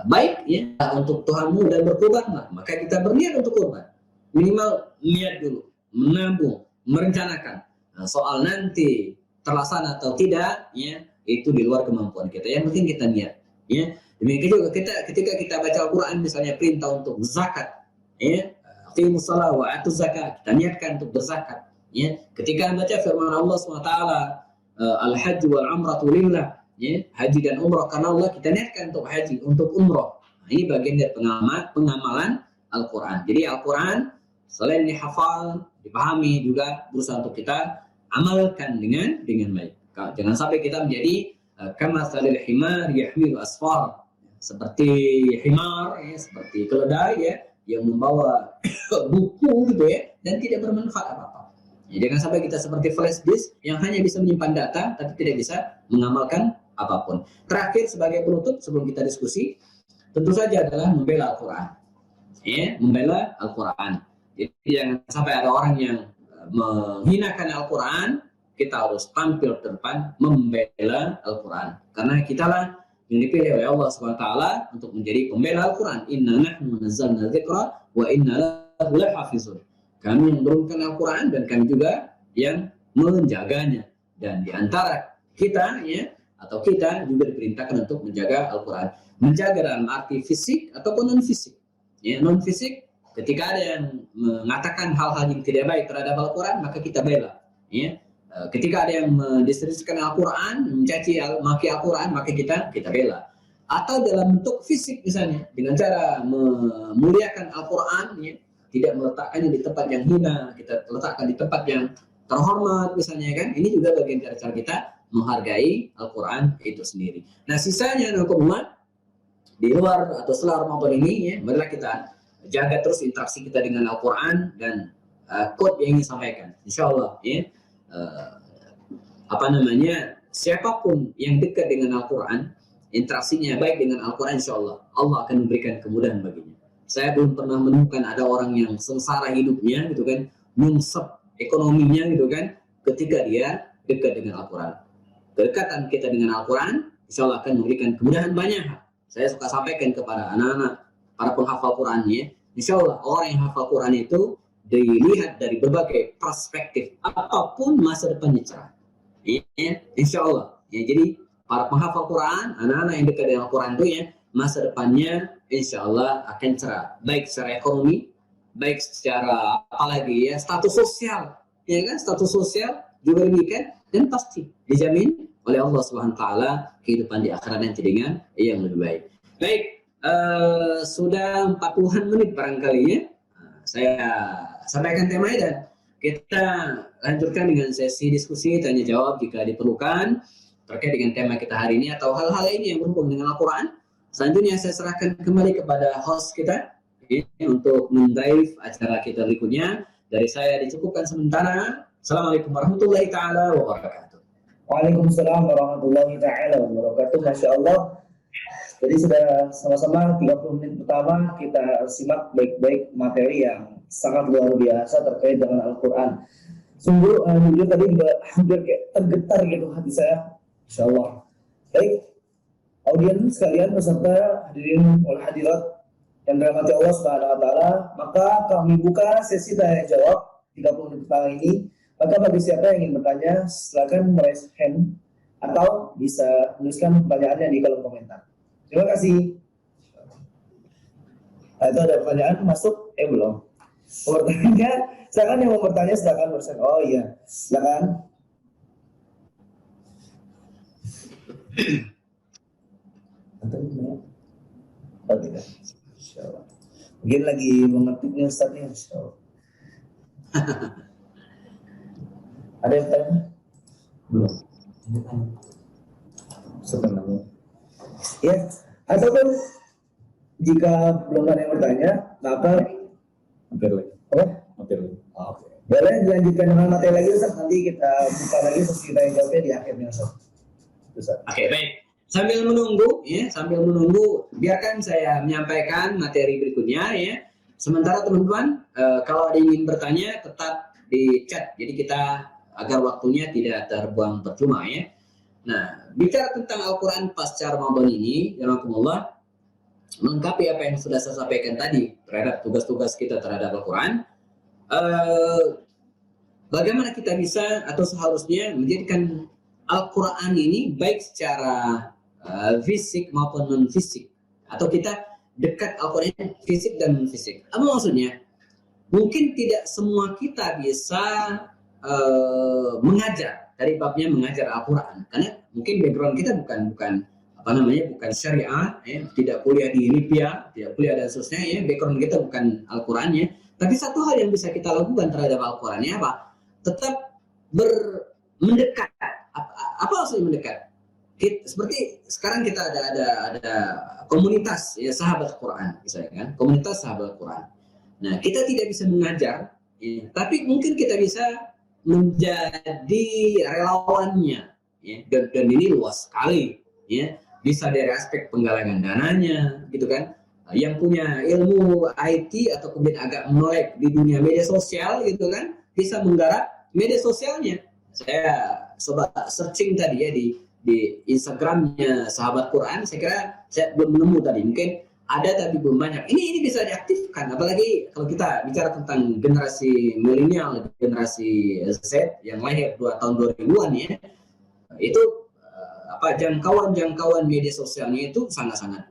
baik ya untuk Tuhanmu dan berkorbanlah. Maka kita berniat untuk korban. Minimal niat dulu, menabung, merencanakan. Nah, soal nanti terlaksana atau tidak ya itu di luar kemampuan kita. Yang penting kita niat ya. Demikian juga ketika kita baca Al-Quran misalnya perintah untuk zakat ya, aqimus shalah wa atuz zakat, kita niatkan untuk berzakat ya. Ketika baca firman Allah SWT, al-hajj wal umratu lillah ya, haji dan umrah karena Allah, kita niatkan untuk haji, untuk umrah. Nah, ini bagian dari pengamalan Al-Quran. Jadi Al-Quran selain dihafal, dipahami, juga berusaha untuk kita amalkan dengan baik. Jangan sampai kita menjadi kamatsalil himar yahmilu asfar, seperti himar ya, seperti keledai ya yang membawa buku gitu ya dan tidak bermanfaat apa-apa. Ya, jangan sampai kita seperti flash disk yang hanya bisa menyimpan data tapi tidak bisa mengamalkan apapun. Terakhir sebagai penutup sebelum kita diskusi, tentu saja adalah membela Al-Quran. Ya, membela Al-Quran. Jadi jangan sampai ada orang yang menghinakan Al-Quran, kita harus tampil ke depan membela Al-Quran. Karena kitalah yang dipilih oleh Allah SWT untuk menjadi pembela Al-Quran. Inna nahnu nazzalna dzikra wa inna lahu lahafizun. Kami yang menurunkan Al-Quran dan kami juga yang menjaganya. Dan di antara kita ya, atau kita juga diperintahkan untuk menjaga Al-Quran. Menjaga dalam arti fisik ataupun non fisik. Ya, non fisik ketika ada yang mengatakan hal-hal yang tidak baik terhadap Al-Quran, maka kita bela. Ya. Ketika ada yang mendistribusikan Al-Quran, mencaci maki Al-Quran, maka kita bela. Atau dalam bentuk fisik misalnya, dengan cara memuliakan Al-Quran, ya, tidak meletakkannya di tempat yang hina, kita letakkan di tempat yang terhormat misalnya kan. Ini juga bagian dari cara kita menghargai Al-Quran itu sendiri. Nah sisanya di luar atau setelah Ramadan ini, ya, marilah kita jaga terus interaksi kita dengan Al-Quran dan quote yang ingin sampaikan. Insya Allah, ya. Siapapun yang dekat dengan Al-Quran, interaksinya baik dengan Al-Quran, insya Allah akan memberikan kemudahan baginya. Saya belum pernah menemukan ada orang yang sengsara hidupnya gitu kan, nyungsep ekonominya gitu kan, ketika dia dekat dengan Al-Quran. Kedekatan kita dengan Al-Quran insya Allah akan memberikan kemudahan banyak. Saya suka sampaikan kepada anak-anak para penghafal Qurannya, insya Allah orang yang hafal Quran itu dilihat dari berbagai perspektif, apapun masa depannya cerah. Ya, insya Allah. Ya, jadi para penghafal Quran, anak-anak yang dekat dengan Al-Quran itu ya, masa depannya insya Allah akan cerah. Baik secara ekonomi, baik secara apalagi ya, status sosial. Ya kan, status sosial juga demikian, dan pasti dijamin oleh Allah Subhanahu wa taala kehidupan di akhirat nanti dengan yang lebih baik. Baik, sudah 40-an menit barangkali ya. Saya sampaikan temanya dan kita lanjutkan dengan sesi diskusi tanya jawab jika diperlukan terkait dengan tema kita hari ini atau hal-hal lainnya yang berhubungan dengan Al-Quran. Selanjutnya saya serahkan kembali kepada host kita untuk mendrive acara kita berikutnya. Dari saya dicukupkan sementara. Assalamualaikum warahmatullahi taala wabarakatuh. Waalaikumsalam warahmatullahi taala wabarakatuh. Masya Allah. Jadi sudah sama-sama 30 menit pertama kita simak baik-baik materi yang sangat luar biasa terkait dengan Al-Quran. Sungguh jujur tadi juga hampir kayak tergetar gitu hati saya. Insya Allah. Baik, audiens sekalian, peserta, hadirin wal hadirat yang dirahmati Allah Subhanahu wa taala, maka kami buka sesi tanya jawab 30 menit pertama ini. Maka bagi siapa yang ingin bertanya, silakan raise hand atau bisa tuliskan pertanyaannya di kolom komentar. Terima kasih. Nah, itu ada pertanyaan masuk? Belum. Pertanyaannya, silakan yang mau bertanya silakan bersen. Oh iya, silakan. Oh tidak. Insyaallah. Mungkin lagi mengetik nih Ustaz nih. Insyaallah. Ada yang bertanya? Belum. Sebenarnya. Ya, ataupun jika belum ada yang bertanya, maka Hampir lagi. apa? Hampir lagi. Oke. Boleh dilanjutkan dengan materi lagi Ustaz, nanti kita buka lagi sesi tanya jawabnya di akhirnya Ustaz. Oke, baik. Sambil menunggu, biarkan saya menyampaikan materi berikutnya ya. Sementara teman-teman, kalau ada yang ingin bertanya, tetap di chat. Jadi kita agar waktunya tidak terbuang percuma ya. Nah, bicara tentang Al-Quran pasca Ramadan ini, yarahmatullah, melengkapi apa yang sudah saya sampaikan tadi terhadap tugas-tugas kita terhadap Al-Quran. Bagaimana kita bisa atau seharusnya menjadikan Al-Quran ini baik secara fisik maupun non-fisik, atau kita dekat Al-Quran fisik dan non-fisik. Apa maksudnya? Mungkin tidak semua kita bisa mengajar dari babnya mengajar Al-Quran, karena mungkin background kita bukan syariah, ya, tidak kuliah di Libya, tidak kuliah dan seterusnya, ya, background kita bukan Al-Qurannya. Tapi satu hal yang bisa kita lakukan terhadap Al-Qurannya apa? Tetap mendekat. Apa maksudnya mendekat? Seperti sekarang kita ada komunitas ya sahabat Quran, misalnya kan, komunitas sahabat Quran. Nah, kita tidak bisa mengajar, ya, tapi mungkin kita bisa menjadi relawannya, ya, dan ini luas sekali, ya. Bisa dari aspek penggalangan dananya, gitu kan. Yang punya ilmu IT atau kemudian agak melek di dunia media sosial, gitu kan, bisa menggarap media sosialnya. Saya coba searching tadi ya di Instagramnya sahabat Quran, saya kira saya belum menemu tadi, mungkin ada tapi belum banyak. Ini bisa diaktifkan, apalagi kalau kita bicara tentang generasi milenial, generasi Z yang lahir 2 tahun 2000-an ya, itu jangkauan media sosialnya itu sangat-sangat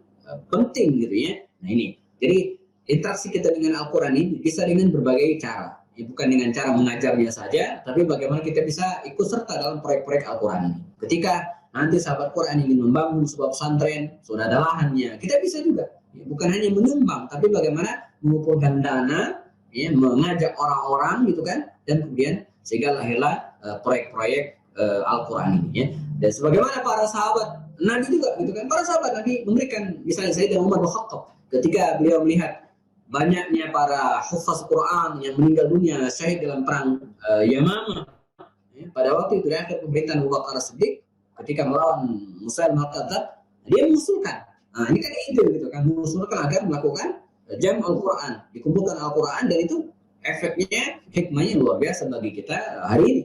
penting gitu ya. Nah ini, jadi interaksi kita dengan Al-Quran ini bisa dengan berbagai cara. Ya, bukan dengan cara mengajarnya saja, tapi bagaimana kita bisa ikut serta dalam proyek-proyek Al-Quran ini. Ketika nanti sahabat Quran ingin membangun sebuah pesantren, sudah ada lahannya, kita bisa juga. Ya, bukan hanya menyumbang, tapi bagaimana mengumpulkan dana, ya, mengajak orang-orang gitu kan, dan kemudian sehingga lahirlah proyek-proyek Al-Quran ini. Ya. Dan sebagaimana para sahabat Nabi juga gitu kan, para sahabat Nabi memberikan, misalnya Sayyidina Umar bin Khattab, ketika beliau melihat banyaknya para hufaz Quran yang meninggal dunia syahid dalam perang Yamamah, ya, pada waktu itu di akhir pemerintahan Abu Bakar As-Siddiq ketika melawan Musailamah al-Kadzdzab, dia mengusulkan, nah ini kan ide gitu kan, mengusulkan agar melakukan jam Al-Quran, dikumpulkan Al-Quran, dan itu efeknya, hikmahnya luar biasa bagi kita hari ini.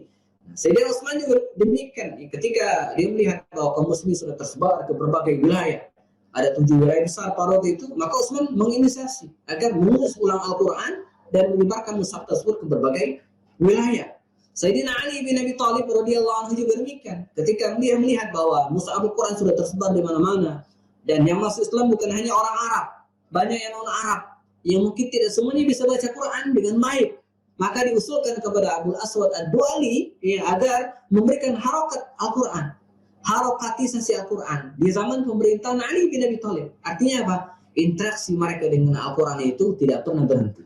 Sayyidina Utsman juga demikian, ketika dia melihat bahwa kaum muslimin sudah tersebar ke berbagai wilayah, ada 7 wilayah besar pada waktu itu, maka Utsman menginisiasi agar menulis ulang Al-Quran dan menyebarkan mushaf tersebut ke berbagai wilayah. Sayyidina Ali bin Abi Thalib radhiyallahu anhu juga demikian, ketika dia melihat bahwa mushaf Al-Quran sudah tersebar di mana-mana, dan yang masuk Islam bukan hanya orang Arab, banyak yang non-Arab yang mungkin tidak semuanya bisa baca Quran dengan baik, maka diusulkan kepada Abul Aswad Ad-Du'ali, ya, agar memberikan harokat Al-Quran, harokatisasi Al-Quran di zaman pemerintahan Ali bin Abi Thalib. Artinya apa? Interaksi mereka dengan Al-Quran itu tidak pernah berhenti,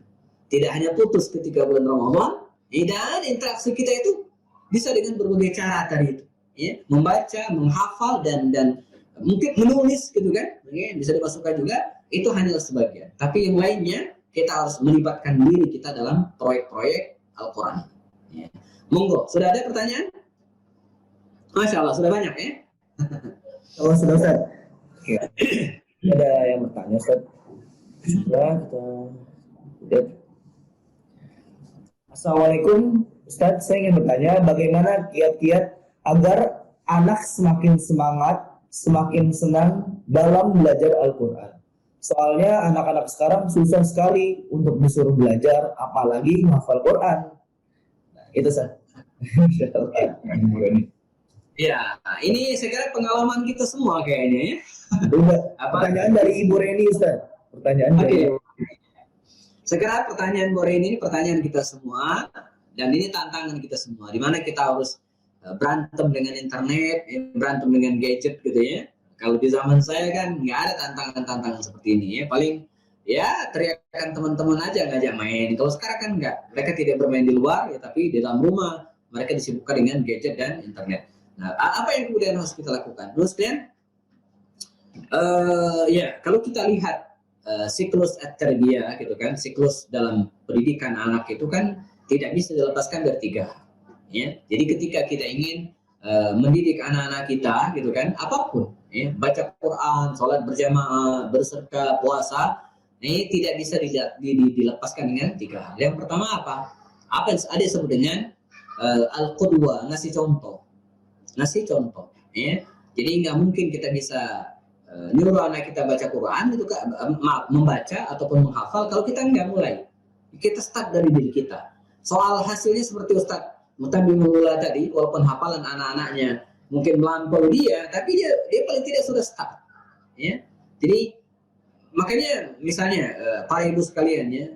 tidak hanya putus ketika bulan Ramadan, dan interaksi kita itu bisa dengan berbagai cara tadi itu, ya, membaca, menghafal, dan mungkin menulis gitu kan, ya, bisa dimasukkan juga. Itu hanyalah sebagian, tapi yang lainnya kita harus melibatkan diri kita dalam proyek-proyek Al-Quran. Ya. Monggo, sudah ada pertanyaan? Masya Allah, sudah banyak ya? Oh, sudah Ustaz. Oke. Ada yang bertanya Ustaz? Sudah, kita lihat. Assalamualaikum, Ustadz. Saya ingin bertanya, bagaimana kiat-kiat agar anak semakin semangat, semakin senang dalam belajar Al-Quran? Soalnya anak-anak sekarang susah sekali untuk disuruh belajar, apalagi menghafal Quran. Nah, itu Ustadz. Ya, ini saya kira pengalaman kita semua kayaknya ya. Udah, pertanyaan dari Ibu Reni, Ustaz. Pertanyaan dari Saya kira pertanyaan Bore ini pertanyaan kita semua, dan ini tantangan kita semua, di mana kita harus berantem dengan internet, berantem dengan gadget gitu ya. Kalau di zaman saya kan nggak ada tantangan-tantangan seperti ini ya. Paling ya teriakan teman-teman aja ngajak main. Kalau sekarang kan nggak, mereka tidak bermain di luar ya, tapi di dalam rumah mereka disibukkan dengan gadget dan internet. Nah, apa yang kemudian harus kita lakukan? Terus kemudian, ya kalau kita lihat siklus at-tarbiyah gitu kan, siklus dalam pendidikan anak itu kan tidak bisa dilepaskan dari 3 hal. Ya, jadi ketika kita ingin mendidik anak-anak kita gitu kan, apapun, ya, baca Quran, sholat berjamaah, bersedekah, puasa, ini tidak bisa dilepaskan dengan 3 hal. Yang pertama apa? Apa yang ada disebut dengan al-qudwa, ngasih contoh. Ya. Jadi nggak mungkin kita bisa nyuruh anak kita baca Quran itu membaca ataupun menghafal kalau kita nggak mulai. Kita start dari diri kita. Soal hasilnya seperti Ustadz Mutambi Mulula tadi, walaupun hafalan anak-anaknya mungkin melampaui dia, tapi dia paling tidak sudah start. Ya. Jadi makanya misalnya para ibu sekalian ya,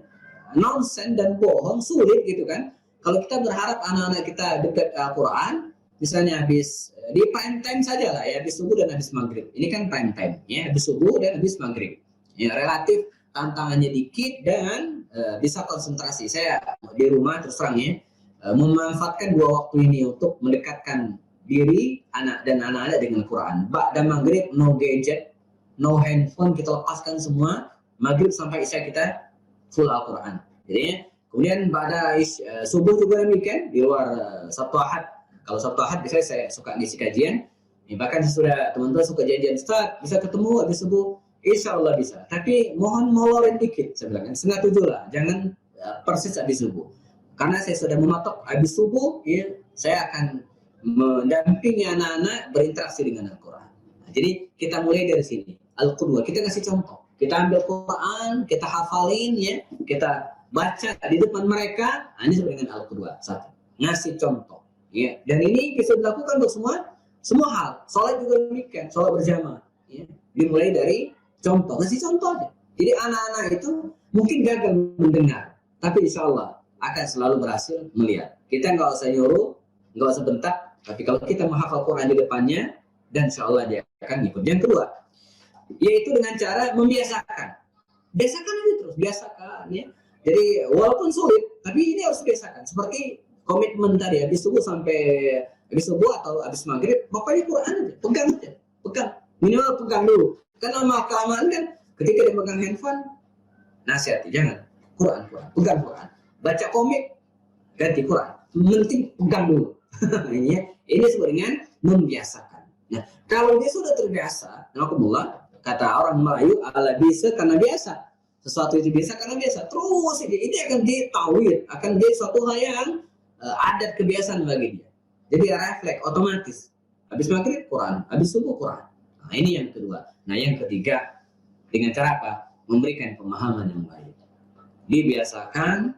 nonsen dan bohong sulit gitu kan. Kalau kita berharap anak-anak kita dekat Al-Quran, misalnya habis di prime time saja lah ya, habis subuh dan habis maghrib. Ini kan prime time ya, habis subuh dan habis maghrib. Ya, relatif tantangannya dikit dan bisa konsentrasi. Saya di rumah terus terang ya, memanfaatkan 2 waktu ini untuk mendekatkan diri anak dan anak-anak dengan Quran. Ba'da maghrib no gadget, no handphone, kita lepaskan semua. Maghrib sampai isya kita full Al-Quran. Jadi kemudian pada subuh juga demikian, di luar Sabtu Ahad. Kalau Sabtu Ahad biasanya saya suka ngisi kajian, ya, bahkan sudah teman-teman suka janjian, Ustaz bisa ketemu habis subuh, insya Allah bisa. Tapi mohon molorin dikit, saya bilang kan 6:30 lah, jangan persis habis subuh. Karena saya sudah mematok habis subuh, ya, saya akan mendampingi anak-anak berinteraksi dengan Al-Quran. Nah, jadi kita mulai dari sini, Al-Qudwa, kita kasih contoh. Kita ambil Quran, kita hafalin, ya, kita baca di depan mereka. Nah, ini sebenarnya Al-Qudwa, 1. Ngasih contoh. Ya, dan ini bisa dilakukan untuk semua hal. Sholat juga demikian, sholat berjamaah. Ya, dimulai dari contoh, ngasih contoh aja. Jadi anak-anak itu mungkin gagal mendengar, tapi insya Allah akan selalu berhasil melihat. Kita nggak usah nyuruh, nggak usah bentak, tapi kalau kita menghafal Quran di depannya, dan insya Allah dia akan ikut. Yang kedua, yaitu dengan cara membiasakan. Biasakan aja terus, biasakan ya. Jadi walaupun sulit, tapi ini harus dibiasakan. Seperti komitmen tadi, habis subuh atau habis maghrib, pokoknya Quran aja, pegang, minimal pegang dulu. Karena lama-kelamaan kan, ketika dia pegang handphone, nasihati, jangan, Quran, pegang Quran. Baca komik, ganti Quran, penting pegang dulu. Ini sebenarnya membiasakan. Nah, kalau dia sudah terbiasa, alhamdulillah, kata orang Melayu, ala bisa karena biasa. Sesuatu itu biasa karena biasa. Terus ini akan ditawid, akan jadi suatu hal yang adat kebiasaan bagi dia. Jadi refleks otomatis. Habis maghrib Quran, habis subuh Quran. Nah, ini yang kedua. Nah, yang ketiga, dengan cara apa? Memberikan pemahaman yang baik. Dibiasakan,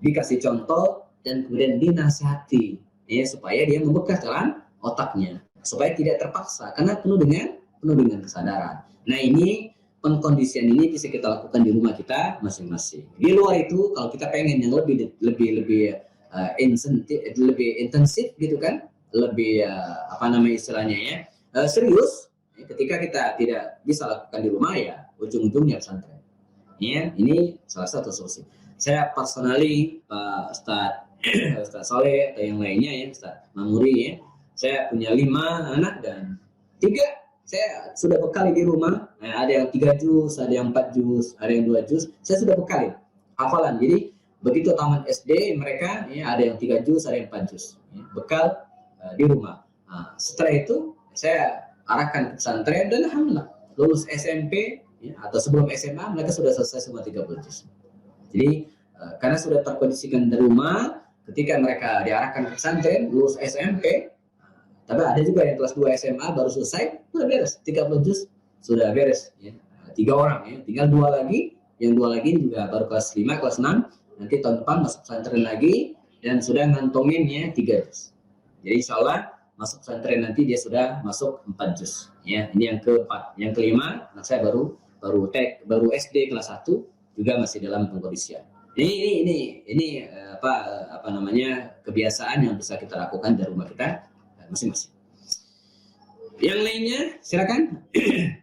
dikasih contoh, dan kemudian dinasihati, ya, supaya dia membekas dalam otaknya, supaya tidak terpaksa, karena penuh dengan kesadaran. Nah, ini pengkondisian ini bisa kita lakukan di rumah kita masing-masing. Di luar itu, kalau kita pengen yang lebih intensif gitu kan, lebih istilahnya ya, serius. Ketika kita tidak bisa lakukan di rumah, ya ujung-ujungnya pesantren. Ya, ini salah satu solusi. Saya personally, Pak Ustaz Soleh atau yang lainnya ya, Ustaz Mamuri ya, saya punya 5 anak dan 3 saya sudah bekali di rumah. Nah, ada yang 3 juz, ada yang 4 juz, ada yang 2 juz. Saya sudah bekali hafalan. Jadi begitu tamat SD mereka ya, ada yang 3 juz, ada yang 4 juz. Ya, bekal di rumah. Nah, setelah itu saya arahkan ke pesantren dan alhamdulillah lulus SMP ya, atau sebelum SMA mereka sudah selesai semua 30 juz. Jadi karena sudah terkondisikan dari rumah, ketika mereka diarahkan ke pesantren, lulus SMP, tapi ada juga yang kelas 2 SMA baru selesai, sudah beres, 30 juz sudah beres. Ya. 3 orang, ya. Tinggal 2 lagi, yang 2 lagi juga baru kelas 5, kelas 6, nanti tahun depan masuk pesantren lagi, dan sudah ngantongin ya 3 juz. Jadi insya Allah masuk pesantren nanti dia sudah masuk 4 juz. Ya, ini yang keempat. Yang kelima, anak saya baru SD kelas 1 juga masih dalam pengkondisian. Ini apa namanya kebiasaan yang bisa kita lakukan dari rumah kita masing-masing. Yang lainnya silakan.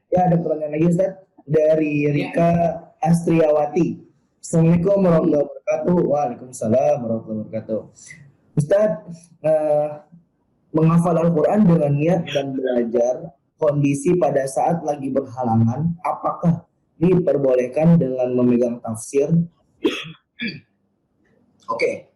Ya, ada pertanyaan lagi Ustaz dari Rika Astriawati. Assalamualaikum warahmatullahi wabarakatuh. Waalaikumsalam warahmatullahi wabarakatuh. Ustaz, menghafal Al-Quran dengan niat dan belajar kondisi pada saat lagi berhalangan, apakah diperbolehkan dengan memegang tafsir? Oke.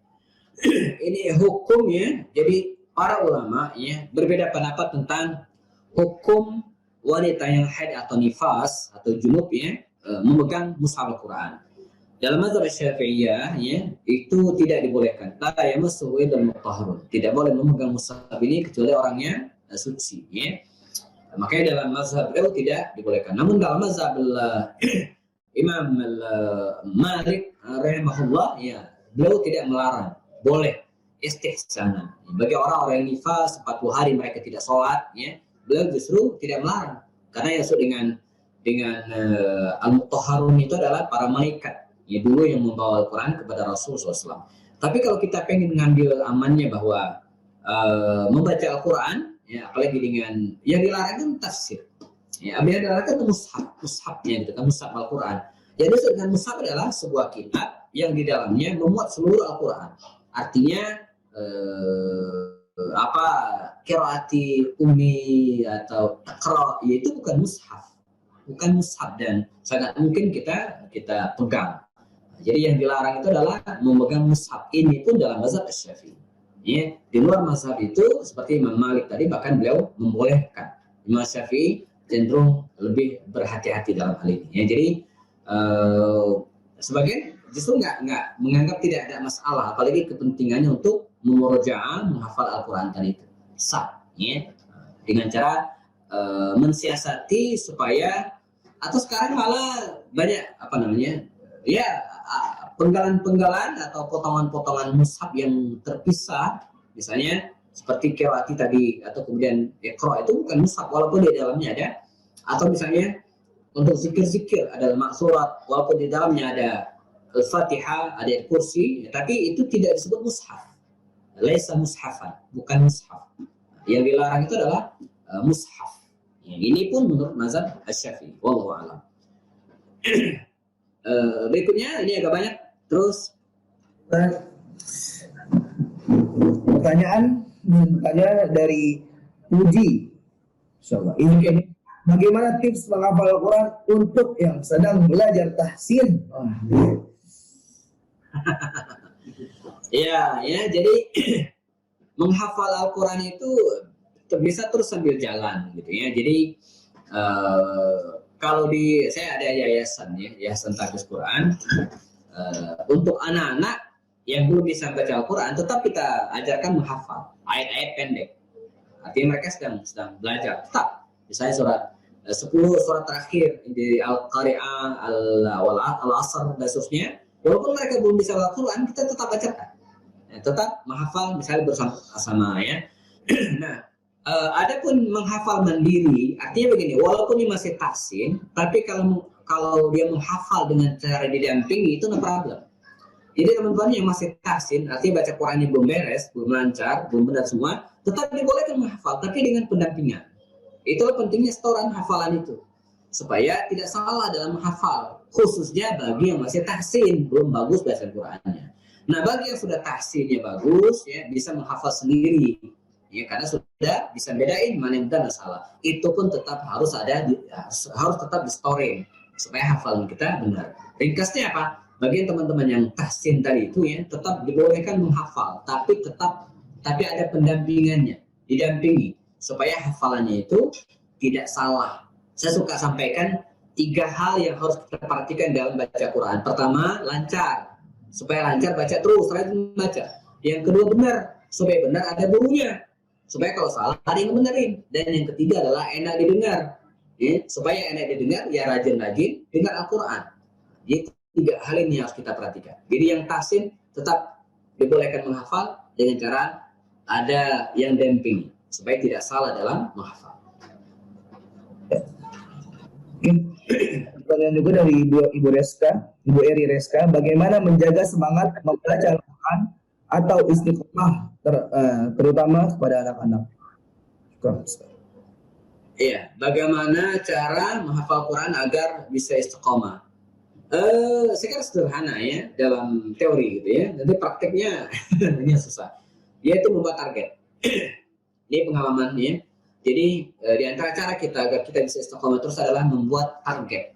Ini hukumnya, jadi para ulama ya berbeda pendapat tentang hukum wanita yang haid atau nifas atau junub ya memegang mushaf Al-Quran. Dalam mazhab Syafi'iyah ya itu tidak dibolehkan. La yamassuhu illa al-mutahharun. Tidak boleh memegang mushaf ini kecuali orangnya suci ya. Makanya dalam mazhab beliau tidak dibolehkan. Namun dalam mazhab Imam Malik rahimahullah ya beliau tidak melarang, boleh istihsanan. Bagi orang-orang yang nifas 40 hari mereka tidak sholat ya, beliau justru tidak melarang karena yang disebut dengan al-mutahharun itu adalah para malaikat ya dulu yang membawa Al-Quran kepada Rasulullah SAW. Tapi kalau kita pengen mengambil amannya bahwa membaca Al-Quran ya apalagi dengan yang dilarang itu tafsir. Ya, yang dilarang itu mushafnya gitu kan, mushaf Al-Quran. Jadi dengan mushaf adalah sebuah kitab yang di dalamnya memuat seluruh Al-Quran. Artinya qiraati ummi atau taqra yaitu bukan mushaf dan sangat mungkin kita pegang. Jadi yang dilarang itu adalah memegang mushaf. Ini pun dalam mazhab Syafi'i. Ya, di luar mazhab itu seperti Imam Malik tadi bahkan beliau membolehkan. Imam Syafi'i cenderung lebih berhati-hati dalam hal ini. Ya, jadi sebagian justru nggak menganggap tidak ada masalah, apalagi kepentingannya untuk memurojaah menghafal Al-Quran tadi itu sah, ya, dengan cara mensiasati supaya atau sekarang malah banyak penggalan-penggalan atau potongan-potongan mushaf yang terpisah, misalnya seperti qiraati tadi atau kemudian iqra itu bukan mushaf walaupun di dalamnya ada, atau misalnya untuk zikir-zikir adalah maksurat walaupun di dalamnya ada Al-Fatihah, ada kursi, tapi itu tidak disebut mushaf. Laisa mushafan, bukan mushaf. Yang dilarang itu adalah mushaf. Ini pun menurut mazhab Asy-Syafi'i. Wallahu a'lam. Berikutnya ini agak banyak. Terus pertanyaan dari Puji. Ini bagaimana tips menghafal Al-Quran untuk yang sedang belajar tahsin? Ya, jadi menghafal Al-Quran itu bisa terus sambil jalan, gitu ya. Jadi kalau saya ada yayasan Tahfiz Quran untuk anak-anak yang belum bisa baca Al-Quran, tetap kita ajarkan menghafal ayat-ayat pendek. Artinya mereka sedang belajar. Tetap, misalnya surat 10 surat terakhir di Al-Qari'ah, Al-Asr dan seterusnya. Walaupun mereka belum bisa Al-Quran, kita tetap bacakan. Tetap menghafal misalnya bersama ya. Nah, adapun menghafal mandiri, artinya begini, walaupun dia masih tahsin, tapi kalau dia menghafal dengan cara didampingi itu no problem. Jadi teman-teman yang masih tahsin, artinya baca Qurannya belum beres, belum lancar, belum benar semua, tetap dibolehkan menghafal, tapi dengan pendampingan. Itulah pentingnya setoran hafalan itu, supaya tidak salah dalam menghafal, khususnya bagi yang masih tahsin, belum bagus bahasa Qurannya. Nah, bagi yang sudah tahsinnya bagus, ya bisa menghafal sendiri, ya karena sudah bisa bedain mana yang benar dan salah. Itu pun tetap harus tetap di storing supaya hafalan kita benar. Ringkasnya apa? Bagi teman-teman yang tahsin tadi itu ya tetap dibolehkan menghafal, tapi ada pendampingannya, didampingi supaya hafalannya itu tidak salah. Saya suka sampaikan 3 hal yang harus kita perhatikan dalam baca Quran. Pertama, lancar. supaya lancar baca terus, rajin baca. Yang kedua benar, supaya benar ada gurunya, supaya kalau salah ada yang benerin. Dan yang ketiga adalah enak didengar, ya, supaya enak didengar ya rajin-rajin dengar Al-Quran. Jadi 3 hal ini harus kita perhatikan. Jadi yang tahsin tetap dibolehkan menghafal dengan cara ada yang dampingi supaya tidak salah dalam menghafal. Pertanyaan juga dari Ibu Reska, Ibu Eri Reska, bagaimana menjaga semangat membaca Al-Quran atau istiqomah terutama kepada anak-anak? Iya, bagaimana cara menghafal Quran agar bisa istiqomah? Sekarang sederhana ya dalam teori gitu ya. Nanti prakteknya ini susah. Yaitu membuat target. Ini pengalaman ya. Jadi di antara cara kita agar kita bisa istiqomah terus adalah membuat target.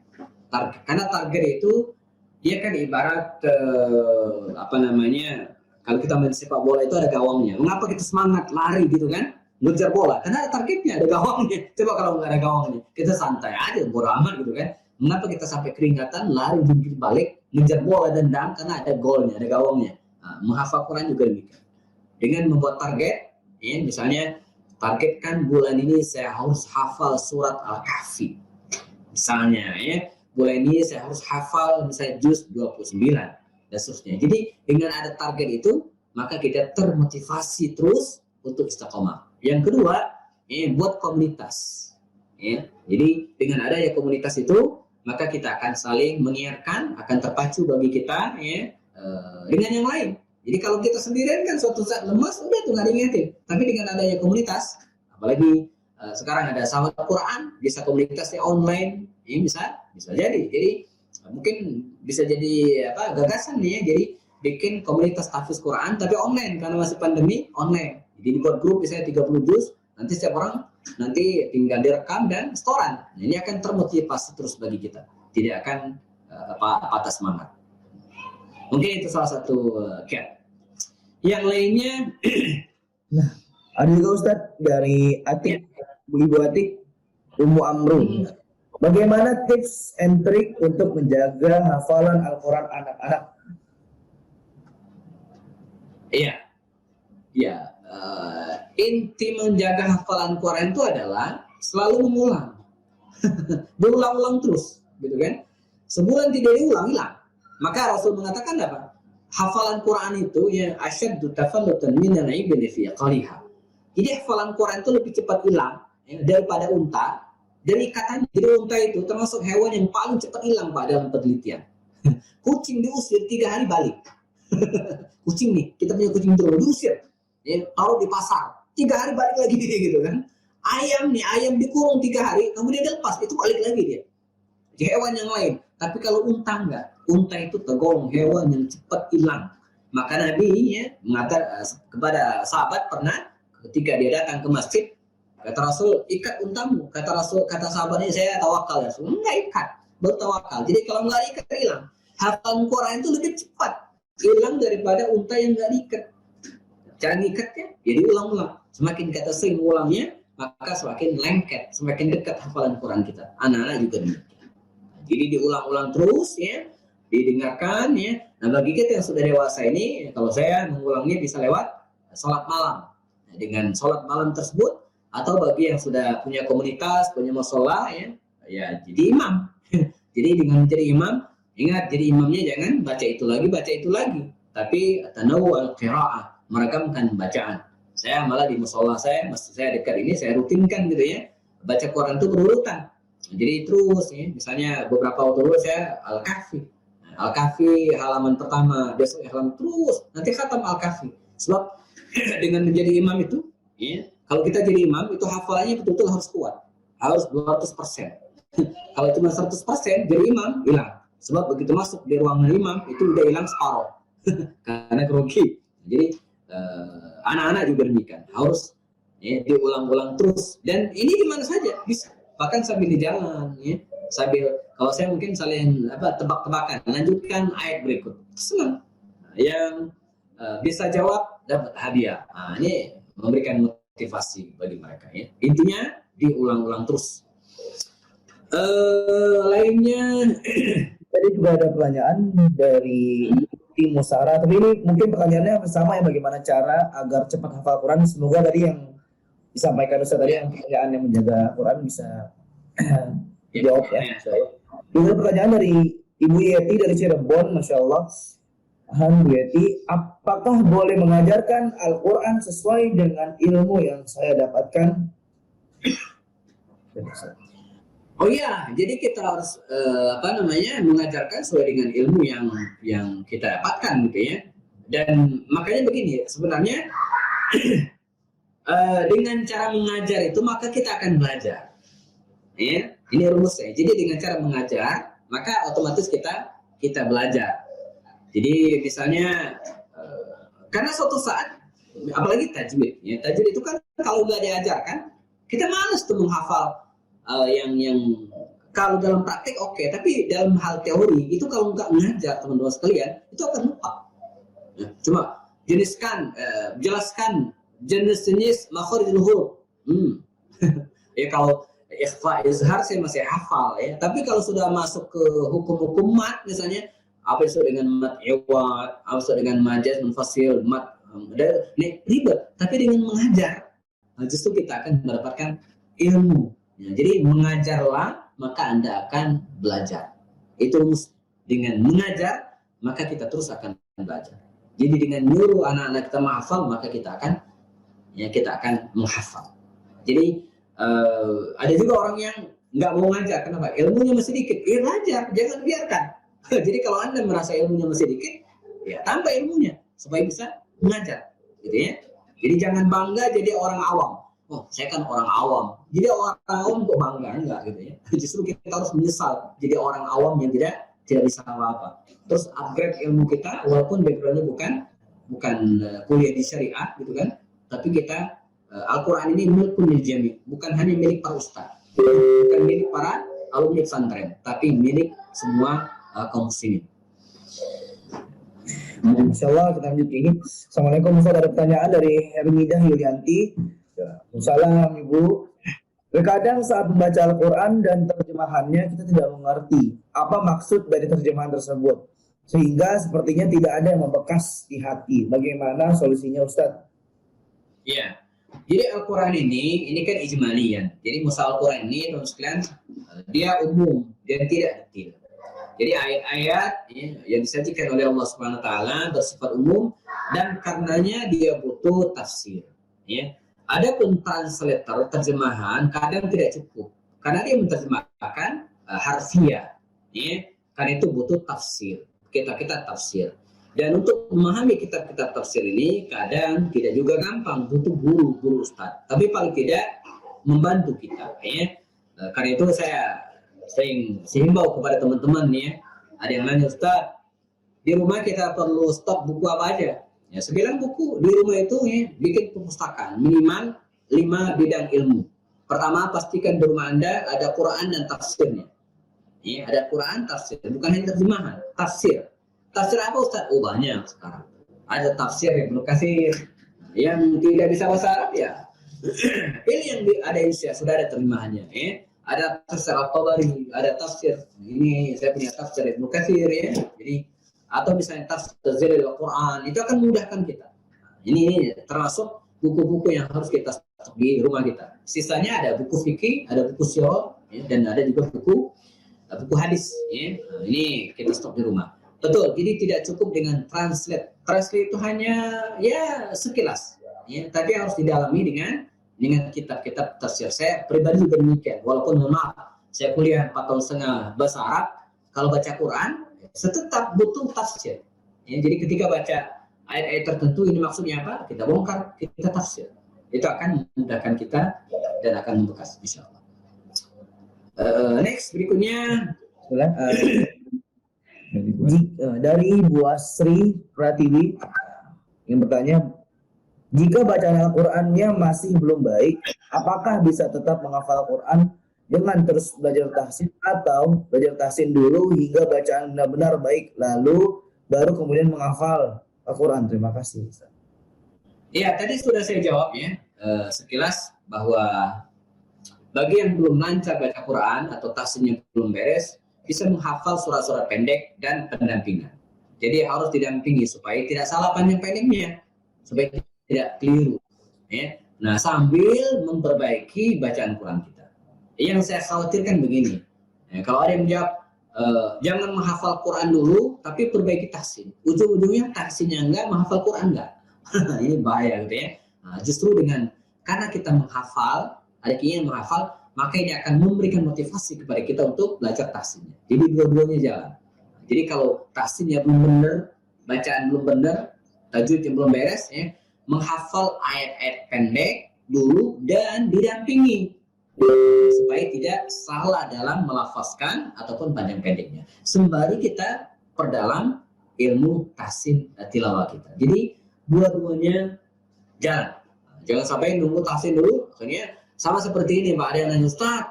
Karena target itu dia kan ibarat kalau kita main sepak bola itu ada gawangnya. Mengapa kita semangat lari gitu kan? Ngejar bola. Karena ada targetnya, ada gawangnya. Coba kalau nggak ada gawangnya, kita santai aja, bodo amat gitu kan. Mengapa kita sampai keringatan, lari, jungkir balik, ngejar bola, dendam, karena ada golnya, ada gawangnya. Nah, menghafal Quran juga demikian. Dengan membuat target, ya, misalnya targetkan bulan ini saya harus hafal surat Al-Kahfi. Misalnya, ya, bulan ini saya harus hafal misalnya juz 29 dan seterusnya. Jadi dengan ada target itu, maka kita termotivasi terus untuk istiqomah. Yang kedua, ya, buat komunitas. Ya. Jadi dengan adanya komunitas itu, maka kita akan saling mengingatkan, akan terpacu bagi kita ya, dengan yang lain. Jadi kalau kita sendirian kan suatu saat lemas, udah tuh nggak diingetin. Tapi dengan adanya komunitas, apalagi sekarang ada sahabat Quran, bisa komunitasnya online, ini bisa jadi. Jadi mungkin bisa jadi gagasan nih ya. Jadi bikin komunitas tahfiz Quran tapi online karena masih pandemi online. Jadi dibuat grup misalnya 30 juz, nanti setiap orang nanti tinggal direkam dan setoran. Nah, ini akan termotivasi terus bagi kita, tidak akan patah semangat. Mungkin itu salah satu kiat. Yang lainnya, nah, ada juga Ustadz dari Atik, Ibu Atik, Ummu Amrun. Bagaimana tips and trick untuk menjaga hafalan Al-Quran anak-anak? Iya. Inti menjaga hafalan Quran itu adalah selalu mengulang. Diulang-ulang terus, gitu kan? Sebulan tidak diulang, hilang. Maka Rasul mengatakan apa? Hafalan Quran itu yang asyaddu tafallutan minan ibli fi qaliha. Jadi hafalan Quran itu lebih cepat hilang ya, daripada unta. Dari katanya, jadi unta itu termasuk hewan yang paling cepat hilang Pak dalam penelitian. Kucing diusir 3 hari balik. Kucing nih, kita punya kucing terus diusir. Ya, taruh di pasar 3 hari balik lagi gitu kan. Ayam dikurung 3 hari kemudian dia lepas, itu balik lagi dia. Jadi hewan yang lain. Tapi kalau unta enggak, unta itu tergolong hewan yang cepat hilang. Maka Nabi ya mengatakan kepada sahabat pernah ketika dia datang ke masjid, kata Rasul, ikat untamu. Kata sahabatnya, saya tawakal ya. Enggak ikat, bertawakal. Jadi kalau enggak ikat hilang. Hafalan Quran itu lebih cepat hilang daripada unta yang enggak diikat. Cara ngikatnya, jadi ulang-ulang. Semakin kita sering ulangnya, maka semakin lengket, semakin dekat hafalan Quran kita. Anak-anak juga demikian. Jadi diulang-ulang terus ya, didengarkan ya. Nah bagi kita yang sudah dewasa ini, kalau saya mengulangnya bisa lewat sholat malam. Nah, dengan sholat malam tersebut, atau bagi yang sudah punya komunitas, punya mushola ya jadi imam. Jadi dengan menjadi imam, ingat jadi imamnya jangan baca itu lagi, tapi tanawu al-qira'ah, meragamkan bacaan. Saya malah di mushola masjid saya dekat ini, saya rutinkan gitu ya, baca Quran itu berurutan. Jadi terus ya, misalnya beberapa waktu dulu saya Al-Kahfi halaman pertama, besok halaman terus, nanti khatam Al-Kahfi. Sebab dengan menjadi imam itu, ya, kalau kita jadi imam itu hafalannya betul-betul harus kuat, harus 200%. Kalau cuma 100% jadi imam hilang. Sebab begitu masuk di ruangan imam itu udah hilang separuh karena grogi. Jadi anak-anak juga demikian, harus ya, diulang-ulang terus. Dan ini di mana saja bisa. Bahkan sambil di jalan, ya, sambil kalau saya mungkin saling tebak-tebakan, lanjutkan ayat berikut, senang. Yang bisa jawab dapat hadiah. Nah, ini memberikan motivasi bagi mereka. Ya. Intinya diulang-ulang terus. Lainnya, Tadi juga ada pertanyaan dari tim Musara. Tapi ini mungkin pertanyaannya sama ya, bagaimana cara agar cepat hafal Quran. Semoga tadi yang disampaikan Ustaz tadi yang pertanyaan yang menjaga Quran bisa dijawab ya. Ini pertanyaan dari Ibu Yeti dari Cirebon, Masya Allah. Bu Yeti, apakah boleh mengajarkan Al-Quran sesuai dengan ilmu yang saya dapatkan? Oh iya, jadi kita harus mengajarkan sesuai dengan ilmu yang kita dapatkan gitu ya. Dan makanya begini, sebenarnya dengan cara mengajar itu maka kita akan belajar. Ya, ini rumusnya. Jadi dengan cara mengajar, maka otomatis kita belajar. Jadi misalnya karena suatu saat, apalagi tajwid, ya tajwid itu kan kalau nggak diajarkan, kita malas tuh menghafal yang kalau dalam praktek oke, tapi dalam hal teori itu kalau nggak mengajar teman-teman sekalian itu akan lupa. Ya, cuma jelaskan jenis-jenis makharijul huruf. Ya kalau ikhfa izhar saya masih hafal ya, tapi kalau sudah masuk ke hukum-hukum mat misalnya apa itu dengan mat iwad, apa itu dengan majaz munfasil, mat ribet, tapi dengan mengajar justru kita akan mendapatkan ilmu. Ya, jadi mengajarlah maka Anda akan belajar. Itu dengan mengajar maka kita terus akan belajar. Jadi dengan nyuruh anak-anak kita menghafal maka kita akan menghafal. Jadi ada juga orang yang nggak mau ngajar, kenapa? Ilmunya masih dikit. Belajar, jangan biarkan. Jadi kalau Anda merasa ilmunya masih dikit, ya tambah ilmunya supaya bisa mengajar, gitu ya. Jadi jangan bangga jadi orang awam. Oh, saya kan orang awam. Jadi orang awam kok bangga enggak gitu ya. Justru kita harus menyesal jadi orang awam yang tidak bisa apa-apa. Terus upgrade ilmu kita walaupun backgroundnya bukan kuliah di syariat gitu kan, tapi kita Al-Quran ini milikul jami, bukan hanya milik para ustaz, bukan milik para alumni pesantren, tapi milik semua kaum muslimin. Insya Allah kita lanjut ini. Assalamualaikum, Ustaz, ada pertanyaan dari Hermidah Yulianti. Salam Ibu. Terkadang saat membaca Al-Quran dan terjemahannya kita tidak mengerti apa maksud dari terjemahan tersebut, sehingga sepertinya tidak ada yang membekas di hati. Bagaimana solusinya, Ustaz? Iya. Jadi Al-Quran ini kan ijmalian. Jadi mushaf Al-Quran ini teman sekalian dia umum dan tidak detail. Jadi ayat-ayat yang disajikan oleh Allah Subhanahu wa taala bersifat umum dan karenanya dia butuh tafsir, ya. Adapun translator terjemahan kadang tidak cukup karena dia menerjemahkan harfiah, ya. Karena itu butuh tafsir. Kita tafsir. Dan untuk memahami kitab-kitab tafsir ini kadang tidak juga gampang, butuh guru ustaz. Tapi paling tidak membantu kita, ya. Karena itu saya himbau kepada teman-teman ya. Ada yang nanya, Ustaz, di rumah kita perlu stok buku apa aja? Ya, 9 buku di rumah itu ya, bikin perpustakaan minimal 5 bidang ilmu. Pertama, pastikan di rumah Anda ada Quran dan tafsirnya. Ya, ada Quran, tafsir, bukan hanya terjemahan, tafsir. Tafsir apa Ustaz? Oh, banyak sekarang. Ada tafsir Ibnu Katsir. Yang tidak bisa bahasa Arab ya. Pilih yang ada Indonesia, sudah ada terjemahannya. Ada tafsir At-Tabari, ada tafsir. Ini saya punya tafsir Ibnu Katsir ya. Jadi atau misalnya tafsir Al-Quran, itu akan memudahkan kita. Ini termasuk buku-buku yang harus kita stok di rumah kita. Sisanya ada buku fikih, ada buku sirah, ya, dan ada juga buku hadis. Ya. Ini kita stok di rumah. Betul, jadi tidak cukup dengan translate. Translate itu hanya ya sekilas, ya, tapi harus didalami dengan kitab-kitab tafsir. Saya pribadi juga demikian. Walaupun maaf, saya kuliah 4 tahun setengah bahasa Arab, kalau baca Quran, saya tetap butuh tafsir. Ya, jadi ketika baca ayat-ayat tertentu ini maksudnya apa, kita bongkar, kita tafsir. Itu akan memudahkan kita dan akan membekas, insya Allah. Next berikutnya. Dari Bu Asri Pratiwi yang bertanya, jika bacaan Al-Qurannya masih belum baik, apakah bisa tetap menghafal Al-Quran dengan terus belajar tahsin atau belajar tahsin dulu hingga bacaan benar-benar baik, lalu baru kemudian menghafal Al-Quran? Terima kasih. Ya, tadi sudah saya jawab ya, sekilas bahwa bagi yang belum lancar baca Quran atau tahsinnya belum beres, bisa menghafal surat-surat pendek dan pendampingan. Jadi harus didampingi supaya tidak salah panjang pendeknya, supaya tidak keliru. Ya. Nah, sambil memperbaiki bacaan Quran kita. Yang saya khawatirkan begini, kalau ada yang menjawab, jangan menghafal Quran dulu, tapi perbaiki tahsin. Ujung-ujungnya tahsinnya enggak, menghafal Quran enggak. Ini bahaya gitu ya. Nah, justru karena kita menghafal, ada keinginan menghafal, maka ini akan memberikan motivasi kepada kita untuk belajar tahsinnya. Jadi dua-duanya jalan. Jadi kalau tahsinnya belum benar, bacaan belum benar, tajwidnya belum beres, ya, menghafal ayat-ayat pendek dulu dan didampingi supaya tidak salah dalam melafazkan ataupun panjang pendeknya. Sembari kita perdalam ilmu tahsin tilawah kita. Jadi dua-duanya jalan. Jangan sampai nunggu tahsin dulu. Akhirnya sama seperti ini, Pak. Ada yang nanya, Ustaz,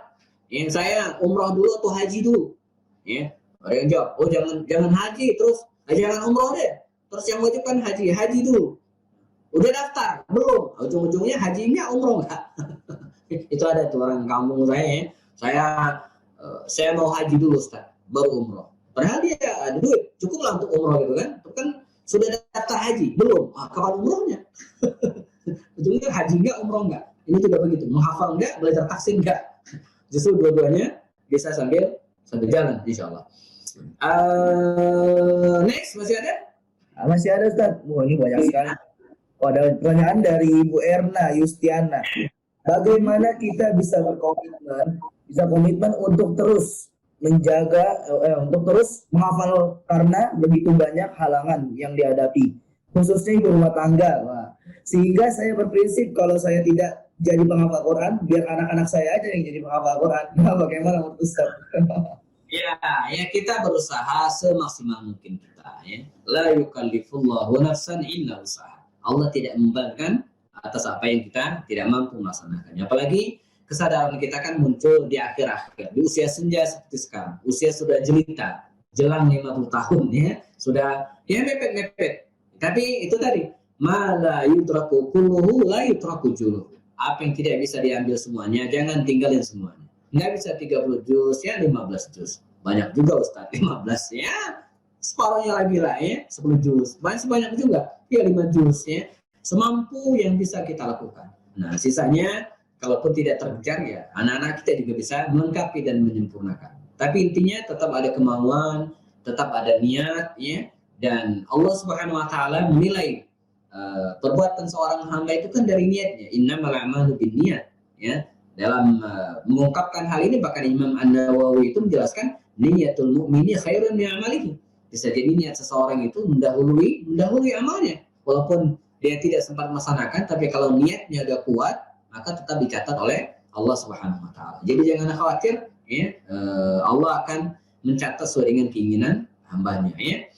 yang saya umrah dulu atau haji dulu? Ya, ada yang jawab, oh jangan haji, terus jangan umrah deh. Terus yang wajib kan haji dulu. Udah daftar? Belum. Ujung-ujungnya hajinya umroh enggak? Itu ada tuh orang kampung saya ya. Saya mau haji dulu Ustaz, baru umroh. Padahal dia ada duit, cukup lah untuk umroh gitu kan. Itu kan sudah daftar haji, belum. Kapan umrohnya? Ujungnya haji enggak, umroh enggak. Ini juga begitu, menghafal enggak, belajar tahsin enggak. Justru dua-duanya bisa sambil jalan, insya Allah. Next, masih ada? Masih ada Ustaz. Wah, ini banyak sekali. Ada pertanyaan dari Ibu Erna Yustiana. Bagaimana kita bisa komitmen untuk terus menjaga, untuk terus menghafal karena begitu banyak halangan yang dihadapi, khususnya di rumah tangga. Wah. Sehingga saya berprinsip kalau saya tidak jadi penghafal Quran, biar anak-anak saya aja yang jadi penghafal Quran. Nah, bagaimana menurut Ustaz? Ya kita berusaha semaksimal mungkin kita. Ya. La yukallifullahu nafsan illa usaha. Allah tidak membebankan atas apa yang kita tidak mampu melaksanakannya. Apalagi kesadaran kita kan muncul di akhir-akhir, di usia senja seperti sekarang. Usia sudah jelita, jelang 50 tahun ya, sudah ya mepet-mepet. Tapi itu tadi, ma la yutraku kulluhu la yutraku juluh. Apa yang tidak bisa diambil semuanya, jangan tinggalin semuanya. Nggak bisa 30 juz, ya 15 juz. Banyak juga Ustaz, 15 ya. Separuhnya lagi lah ya, 10 juz. Banyak juga, ya 5 juz ya. Semampu yang bisa kita lakukan. Nah, sisanya kalaupun tidak terkejar ya, anak-anak kita juga bisa melengkapi dan menyempurnakan. Tapi intinya tetap ada kemauan, tetap ada niat ya. Dan Allah Subhanahu wa taala menilai perbuatan seorang hamba itu kan dari niatnya. Innamal a'malu binniyat ya. Dalam mengungkapkan hal ini bahkan Imam An-Nawawi itu menjelaskan niyatul mu'mini khairun min amalihi. Bisa jadi niat seseorang itu mendahului amalnya. Walaupun dia tidak sempat melaksanakan, tapi kalau niatnya udah kuat, maka tetap dicatat oleh Allah Subhanahu wa taala. Jadi jangan khawatir ya, Allah akan mencatat sesuai dengan keinginan hambanya ya.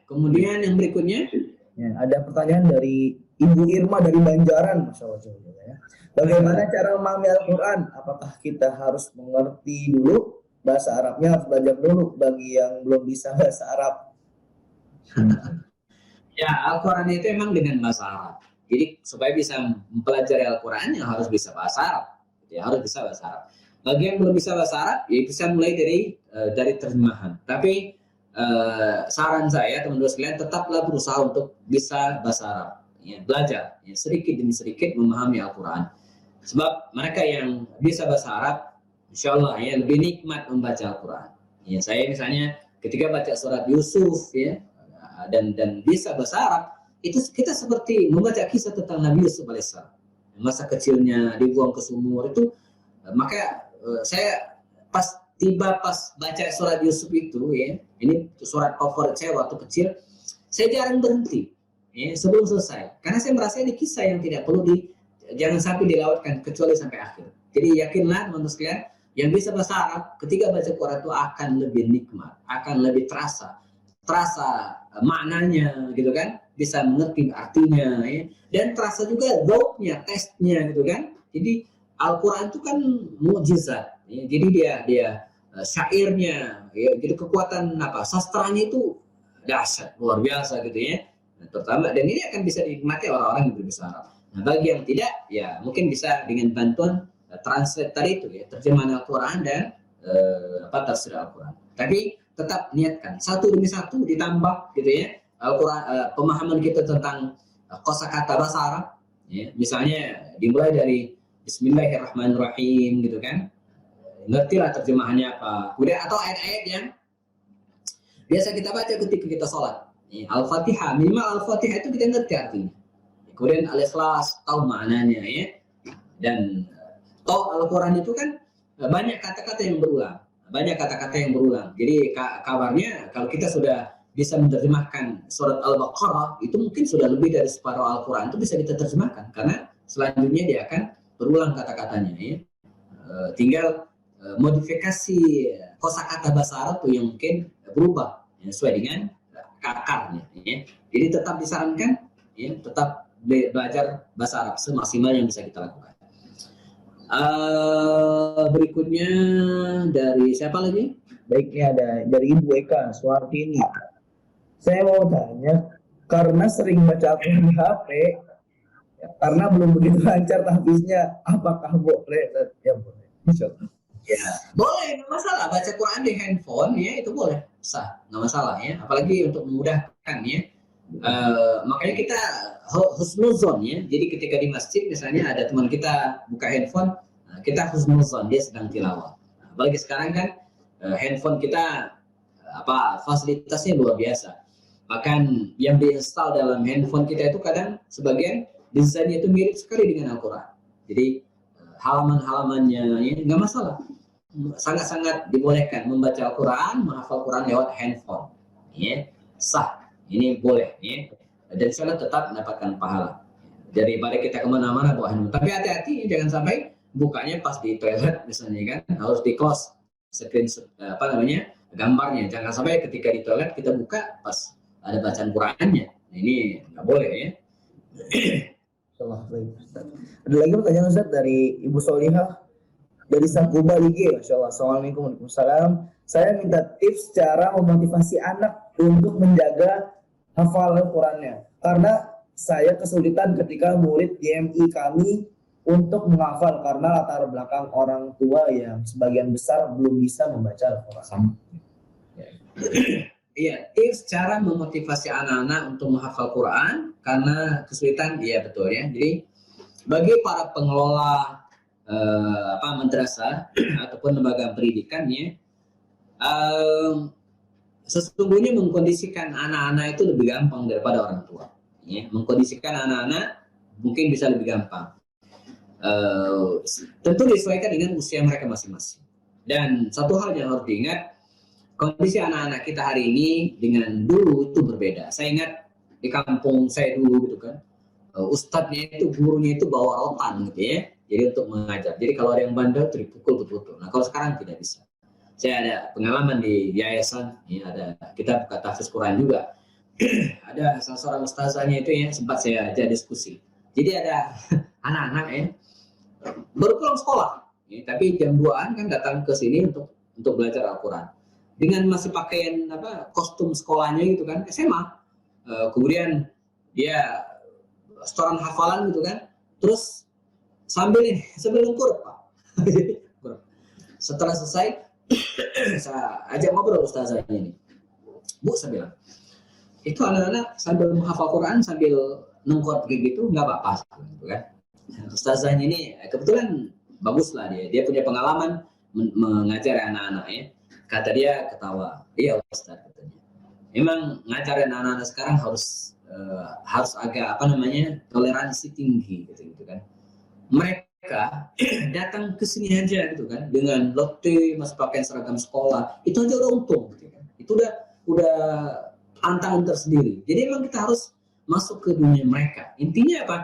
Kemudian yang berikutnya ya, ada pertanyaan dari Ibu Irma dari Banjaran, Masya Allah, ya. Bagaimana cara memahami Al-Quran? Apakah kita harus mengerti dulu bahasa Arabnya, harus belajar dulu bagi yang belum bisa bahasa Arab? Ya, Al-Quran itu emang dengan bahasa Arab. Jadi supaya bisa mempelajari Al-Quran yang harus bisa bahasa Arab, ya harus bisa bahasa Arab. Bagi yang belum bisa bahasa Arab, ya bisa mulai dari terjemahan. Tapi saran saya teman-teman sekalian tetaplah berusaha untuk bisa bahasa Arab. Ya, belajar ya, sedikit demi sedikit memahami Al-Quran. Sebab mereka yang bisa bahasa Arab, insya Allah ya lebih nikmat membaca Al-Quran. Ya, saya misalnya ketika baca surat Yusuf ya dan bisa bahasa Arab, itu kita seperti membaca kisah tentang Nabi Yusuf alaihissalam. Masa kecilnya dibuang ke sumur itu, maka saya pas baca surat Yusuf itu ya, ini surat favorit saya waktu kecil, saya jarang berhenti ya, sebelum selesai, karena saya merasa ini kisah yang tidak perlu jangan sampai dilewatkan kecuali sampai akhir. Jadi yakinlah teman-teman sekalian, yang bisa bahasa Arab ketika baca Quran itu akan lebih nikmat, akan lebih terasa maknanya gitu kan, bisa mengerti artinya ya, dan terasa juga zauknya, testnya gitu kan. Jadi Al-Quran itu kan mukjizat ya, jadi dia syairnya ya, jadi kekuatan sastranya itu dahsyat, luar biasa gitu ya. Nah, terutama dan ini akan bisa dinikmati orang-orang yang berbahasa Arab. Nah, bagi yang tidak ya mungkin bisa dengan bantuan translate tadi itu ya, terjemahan Al-Quran dan tafsir Al-Quran. Tapi tetap niatkan satu demi satu ditambah gitu ya Al-Quran, pemahaman kita tentang kosakata bahasa Arab ya. Misalnya dimulai dari Bismillahirrahmanirrahim gitu kan, ngertilah terjemahannya apa, kemudian atau ayat-ayat yang biasa kita baca ketika kita sholat ya, Al-Fatihah, minimal Al-Fatihah itu kita ngerti artinya, kemudian Al-Ikhlas tahu maknanya ya, dan toh Al-Quran itu kan banyak kata-kata yang berulang, jadi kabarnya kalau kita sudah bisa menerjemahkan surat Al-Baqarah itu mungkin sudah lebih dari separuh Al-Quran itu bisa kita terjemahkan, karena selanjutnya dia akan berulang kata-katanya ya. Tinggal modifikasi kosakata bahasa Arab tuh yang mungkin berubah ya, sesuai dengan akarnya ya. Jadi tetap disarankan ya, tetap belajar bahasa Arab semaksimal yang bisa kita lakukan. Berikutnya dari siapa lagi? Baik, ini ada dari Ibu Eka Suwartini. Saya mau tanya, karena sering baca Al-Quran di HP, ya, karena belum begitu lancar tahfiznya, apakah boleh? Ya boleh, insyaallah. Ya, boleh, nggak masalah. Baca Quran di handphone ya itu boleh, sah, nggak masalah ya. Apalagi untuk memudahkan ya. Makanya kita husnuzon ya. Jadi ketika di masjid misalnya ada teman kita buka handphone, kita husnuzon dia sedang tilawah. Apalagi sekarang kan handphone kita fasilitasnya luar biasa. Bahkan yang diinstal dalam handphone kita itu kadang sebagian desainnya itu mirip sekali dengan Al-Quran. Jadi halaman-halamannya ya nggak masalah. Sangat-sangat dibolehkan membaca Al-Quran, menghafal Quran lewat handphone. Ya, sah. Ini boleh ya. Dan insya Allah tetap mendapatkan pahala. Daripada kita kemana-mana bawa handphone. Tapi hati-hati jangan sampai bukanya pas di toilet misalnya kan, harus di close screen gambarnya. Jangan sampai ketika di toilet kita buka pas ada bacaan Qurannya. Nah, ini nggak boleh ya. Baik, Ustaz. Ada lagi pertanyaan Ustaz dari Ibu Solihah dari Sakuba Lige. Masyaallah. Assalamualaikum warahmatullahi wabarakatuh. Saya minta tips cara memotivasi anak untuk menjaga hafalan Qurannya, karena saya kesulitan ketika murid GMI kami untuk menghafal karena latar belakang orang tua yang sebagian besar belum bisa membaca Al-Quran. Iya, tips cara memotivasi anak-anak untuk menghafal Quran karena kesulitan, iya betul ya. Jadi bagi para pengelola madrasah ataupun lembaga pendidikan ya, sesungguhnya mengkondisikan anak-anak itu lebih gampang daripada orang tua. Ya, mengkondisikan anak-anak mungkin bisa lebih gampang. Tentu disesuaikan dengan usia mereka masing-masing. Dan satu hal yang harus diingat, kondisi anak-anak kita hari ini dengan dulu itu berbeda. Saya ingat di kampung saya dulu gitu kan, ustadznya itu, gurunya itu bawa rotan gitu ya, jadi untuk mengajar. Jadi kalau ada yang bandel itu dipukul betul-betul. Nah kalau sekarang tidak bisa. Saya ada pengalaman di yayasan, ya, ada kita buka tahfiz Quran juga. Ada salah seorang ustazahnya itu ya sempat saya ajak diskusi. Jadi ada anak-anak ya baru pulang sekolah, ya, tapi jam 2-an kan datang ke sini untuk belajar Al-Quran dengan masih pakaian kostum sekolahnya gitu kan, SMA. Kemudian dia setoran hafalan gitu kan, terus sambil lengkur Pak. Setelah selesai saya ajak ngobrol ustazahnya ini, Bu, saya bilang itu anak-anak sambil menghafal Quran sambil nengkot kayak gitu nggak apa-apa gitu kan. Ustazahnya ini kebetulan bagus lah, dia punya pengalaman mengajar anak-anak ya. Kata dia ketawa, iya Ustaz katanya. Memang ngajarin anak-anak sekarang harus agak toleransi tinggi gitu kan. Mereka datang ke sini aja gitu kan dengan lotte masih pakai seragam sekolah, itu aja udah untung gitu kan. Itu udah tantangan tersendiri. Jadi memang kita harus masuk ke dunia mereka. Intinya apa?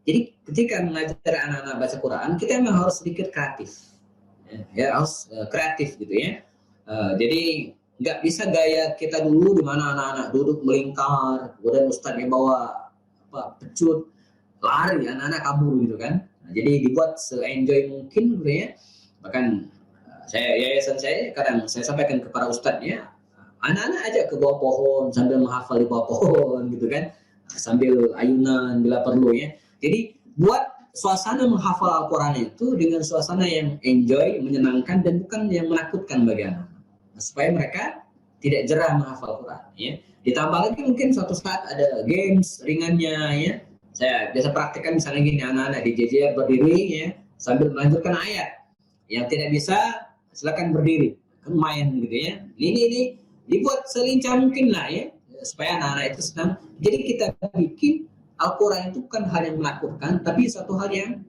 Jadi ketika mengajar anak-anak baca Quran, kita memang harus sedikit kreatif. Ya harus kreatif gitu ya. Jadi nggak bisa gaya kita dulu di mana anak-anak duduk melingkar, kemudian ustadznya bawa pecut, lari, anak-anak kabur gitu kan. Nah, jadi dibuat se-enjoy mungkin gitu ya. Bahkan yayasan saya kadang saya sampaikan kepada ustadznya, anak-anak ajak ke bawah pohon sambil menghafal di bawah pohon gitu kan, sambil ayunan bila perlu ya. Jadi buat suasana menghafal Al-Quran itu dengan suasana yang enjoy, menyenangkan dan bukan yang menakutkan bagi anak. Nah, supaya mereka tidak jerah menghafal Quran, ya. Ditambah lagi mungkin suatu saat ada games ringannya, ya. Saya biasa praktekkan misalnya gini, anak-anak di JJR berdiri, ya, sambil melanjutkan ayat. Yang tidak bisa silakan berdiri, main gitu ya. Ini dibuat selincah mungkin lah ya, supaya anak-anak itu senang. Jadi kita bikin Al-Quran itu bukan hal yang menakutkan, tapi suatu hal yang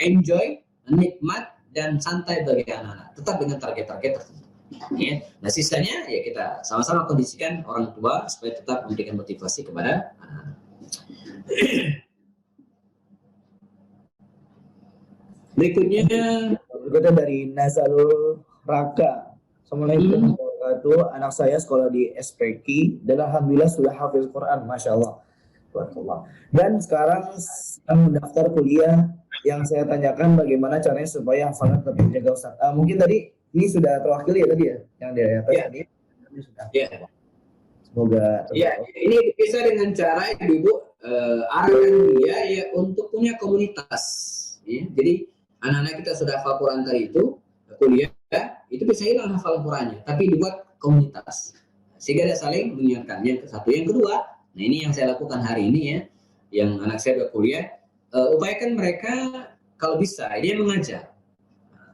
enjoy, nikmat, dan santai bagi anak-anak. Tetap dengan target-target tertentu. Ya. Nah sisanya ya kita sama-sama kondisikan orang tua supaya tetap memberikan motivasi kepada anak-anak. Berikutnya dari Nazarul Raka. Assalamualaikum warahmatullahi wabarakatuh. Anak saya sekolah di SPK dan alhamdulillah sudah hafiz Quran, masya Allah. Dan sekarang sedang mendaftar kuliah. Yang saya tanyakan bagaimana caranya supaya hafalan tetap terjaga, Ustaz. Mungkin tadi ini sudah terwakili ya tadi ya, yang di atas tadi. Ini sudah. Ya. Semoga. Ya, ini bisa dengan cara ibu arahkan dia ya untuk punya komunitas. Ya. Jadi anak-anak kita sudah hafal Quran tadi itu kuliah, itu bisa hilang hafalan Qurannya, tapi dibuat komunitas sehingga dia saling mengingatkan. Yang satu, yang kedua, nah ini yang saya lakukan hari ini ya, yang anak saya udah kuliah. Upayakan mereka kalau bisa dia mengajar.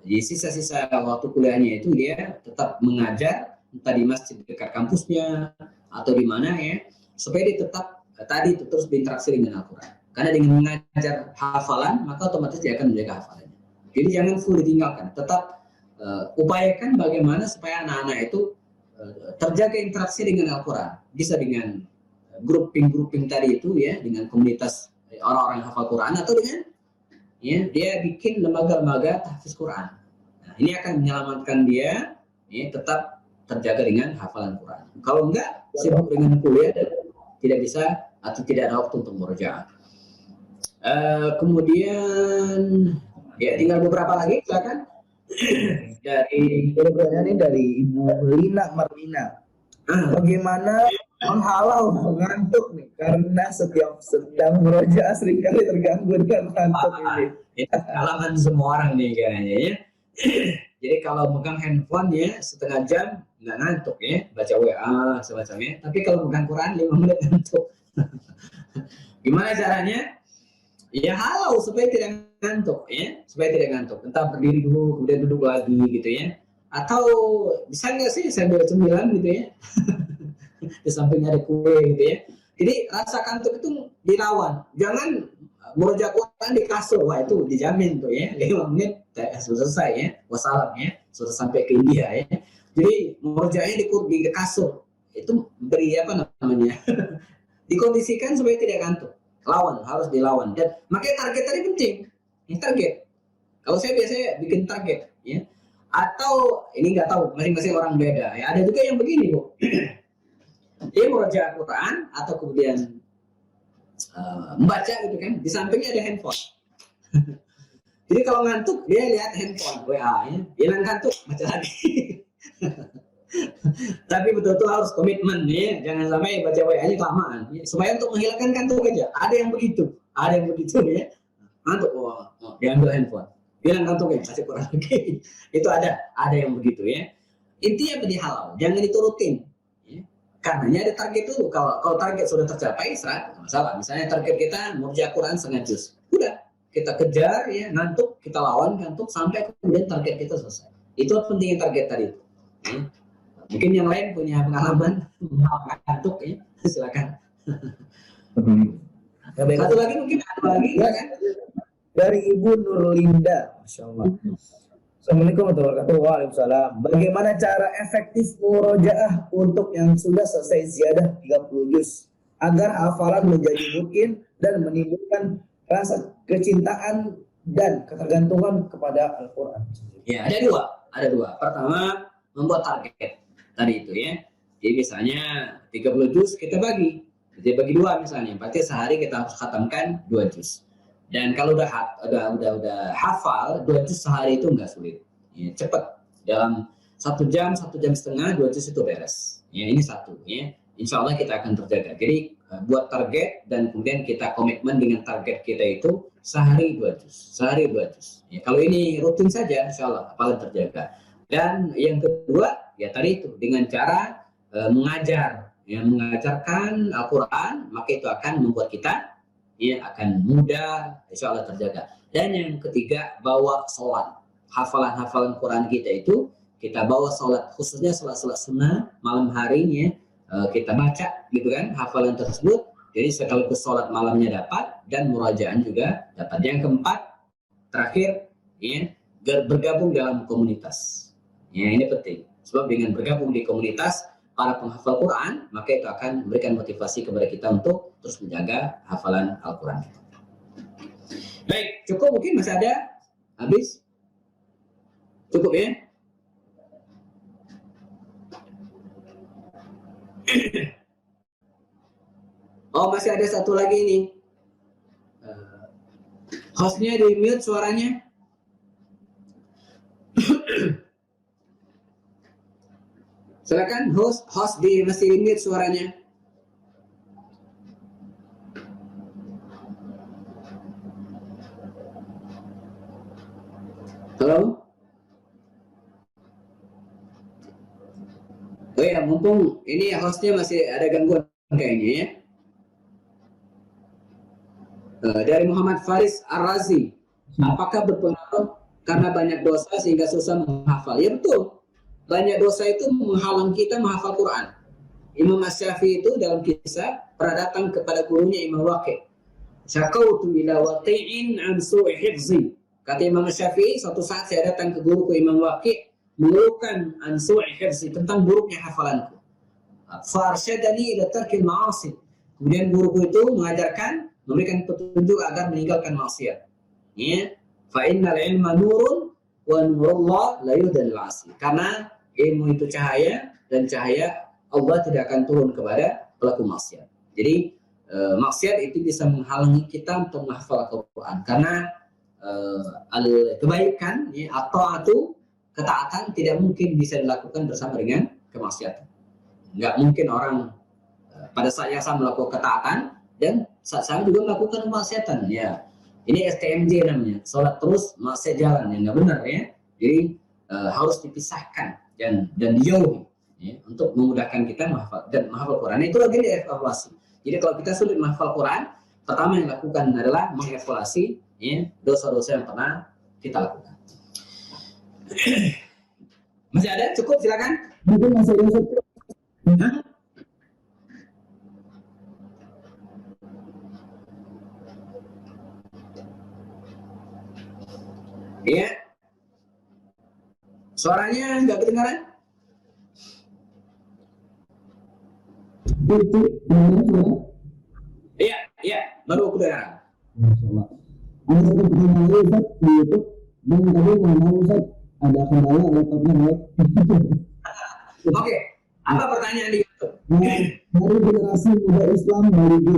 Di sisa-sisa waktu kuliahnya itu dia tetap mengajar, entah di masjid dekat kampusnya atau di mana ya, supaya dia tetap tadi itu terus berinteraksi dengan Al-Quran. Karena dengan mengajar hafalan maka otomatis dia akan menjaga hafalannya. Jadi jangan full ditinggalkan. Tetap upayakan bagaimana supaya anak-anak itu terjaga interaksi dengan Al-Quran. Bisa dengan grouping tadi itu ya, dengan komunitas orang-orang hafal Quran, atau dengan ya dia bikin lembaga-lembaga tahfiz Quran. Nah, ini akan menyelamatkan dia ya, tetap terjaga dengan hafalan Quran. Kalau enggak sibuk dengan kuliah dan tidak bisa atau tidak ada waktu untuk murojaah. Kemudian ya tinggal beberapa lagi, silakan. Ini dari Ibu Lina Marlina. Bagaimana menghalau mengantuk nih, karena setiap sedang merojaah seringkali terganggu dengan ngantuk ini. Itu pengalaman semua orang nih kayaknya ya. Jadi kalau megang handphone ya setengah jam nggak ngantuk ya, baca WA semacamnya. Tapi kalau megang Quran 5 menit ngantuk. Gimana caranya? Ya halau supaya tidak ngantuk ya, supaya tidak ngantuk. Entah berdiri dulu kemudian duduk lagi gitu ya. Atau bisa nggak sih sambil cemilan gitu ya. Di sampingnya ada kue gitu ya. Jadi rasa kantuk itu dilawan. Jangan murojaah Quran di kasur. Wah itu dijamin tuh ya. 5 menit sudah selesai ya. Wassalam ya. Sudah sampai ke India ya. Jadi murojaahnya di kasur. Itu beri apa namanya? Dikondisikan supaya tidak kantuk. Lawan, harus dilawan. Dan makanya target tadi penting. Ini target. Kalau saya biasanya bikin target ya. Atau ini nggak tahu, masing-masing orang beda ya. Ada juga yang begini Bu. Dia murojaah Quran atau kemudian membaca gitu kan, di sampingnya ada handphone. Jadi kalau ngantuk dia lihat handphone WA ya, hilang ngantuk baca lagi. Tapi betul-betul harus komitmen ya, jangan sampai baca WA-nya kelamaan ya. Supaya untuk menghilangkan kantuk aja. Ada yang begitu ya. Ngantuk, diambil handphone, hilang kantuknya, baca Quran lagi. Itu ada yang begitu ya. Intinya dihalau, jangan diturutin. Karena ada target dulu. Kalau target sudah tercapai, nggak masalah. Misalnya target kita murojaah Quran setengah juz, udah kita kejar ya, ngantuk kita lawan ngantuk sampai kemudian target kita selesai. Itu pentingnya target tadi. Ya. Mungkin yang lain punya pengalaman ngantuk ya, silakan. Satu lagi mungkin ada lagi ya kan? Dari Ibu Nurlinda, masya Allah. Assalamualaikum warahmatullahi wabarakatuh. Waalaikumsalam. Bagaimana cara efektif murojaah untuk yang sudah selesai ziyadah 30 juz agar hafalan menjadi rutin dan menimbulkan rasa kecintaan dan ketergantungan kepada Al-Quran? Ya, ada dua. Pertama, membuat target tadi itu ya. Jadi misalnya 30 juz kita bagi. Jadi bagi 2 misalnya. Berarti sehari kita harus khatamkan 2 juz. Dan kalau udah hafal 2 juz sehari itu nggak sulit, ya, cepat dalam 1 jam, 1 jam setengah 2 juz itu beres. Ya ini satu, ya. Insya Allah kita akan terjaga. Jadi buat target dan kemudian kita komitmen dengan target kita itu sehari 2 juz, Ya, kalau ini rutin saja, insya Allah hafalan terjaga. Dan yang kedua, ya tadi itu dengan cara mengajar, ya, mengajarkan Al-Quran, maka itu akan membuat kita ya akan mudah, insya Allah terjaga. Dan yang ketiga, bawa sholat. Hafalan-hafalan Quran kita itu kita bawa sholat, khususnya sholat-sholat sunnah malam harinya kita baca gitu kan hafalan tersebut. Jadi sekaligus sholat malamnya dapat dan murajaan juga dapat. Yang keempat, terakhir, ya, bergabung dalam komunitas. Ya, ini penting. Sebab dengan bergabung di komunitas para penghafal Quran, maka itu akan memberikan motivasi kepada kita untuk terus menjaga hafalan Al-Quran kita. Baik, cukup mungkin masih ada? Habis? Cukup ya? Oh, masih ada satu lagi nih. Hostnya di mute suaranya. Silakan host masih di mute suaranya. Halo? Oh ya, mumpung ini hostnya masih ada gangguan kayaknya ya. Dari Muhammad Faris Ar-Razi, apakah berpengaruh karena banyak dosa sehingga susah menghafal? Ya betul, banyak dosa itu menghalang kita menghafal Quran. Imam Asy-Syafi'i itu dalam kisah pernah datang kepada gurunya Imam Waqi'. Syakautu ila waqi'in an su'i hifzi. Kata Imam Asy-Syafi'i, suatu saat saya datang ke guruku Imam Waqi' mengeluhkan an su'i hifzi, tentang buruknya hafalanku. Farsyadani ila tarkil ma'asi. Kemudian guruku itu mengajarkan, memberikan petunjuk agar meninggalkan maksiat. Ya, fa innal ilma nurun wa nurullah la yudhil 'asi. Karena ilmu itu cahaya dan cahaya Allah tidak akan turun kepada pelaku maksiat. Jadi maksiat itu bisa menghalangi kita untuk menghafal Al-Quran karena kebaikan ya, atau ketaatan tidak mungkin bisa dilakukan bersama dengan kemaksiatan. Nggak mungkin orang pada saat yang sama melakukan ketaatan dan saat sama juga melakukan kemaksiatan. Ya, ini STMJ namanya, sholat terus maksiat jalan, yang nggak benar ya. Jadi harus dipisahkan dan dijauhi ya, untuk memudahkan kita menghafal Quran. Itu lagi dievaluasi. Jadi kalau kita sulit menghafal Quran, pertama yang dilakukan adalah mengevaluasi ya, dosa-dosa yang pernah kita lakukan. Masih ada? Cukup, silakan. Mungkin masih ada satu. Iya. Suaranya nggak kedengaran? Itu Iya, baru kedengaran. Masyaallah. Ada satu pertanyaan lagi Ustaz di YouTube dan tadi mau Ustaz ada kendala laptopnya naik. Oke, apa pertanyaan di YouTube? Dari generasi muda Islam dari G.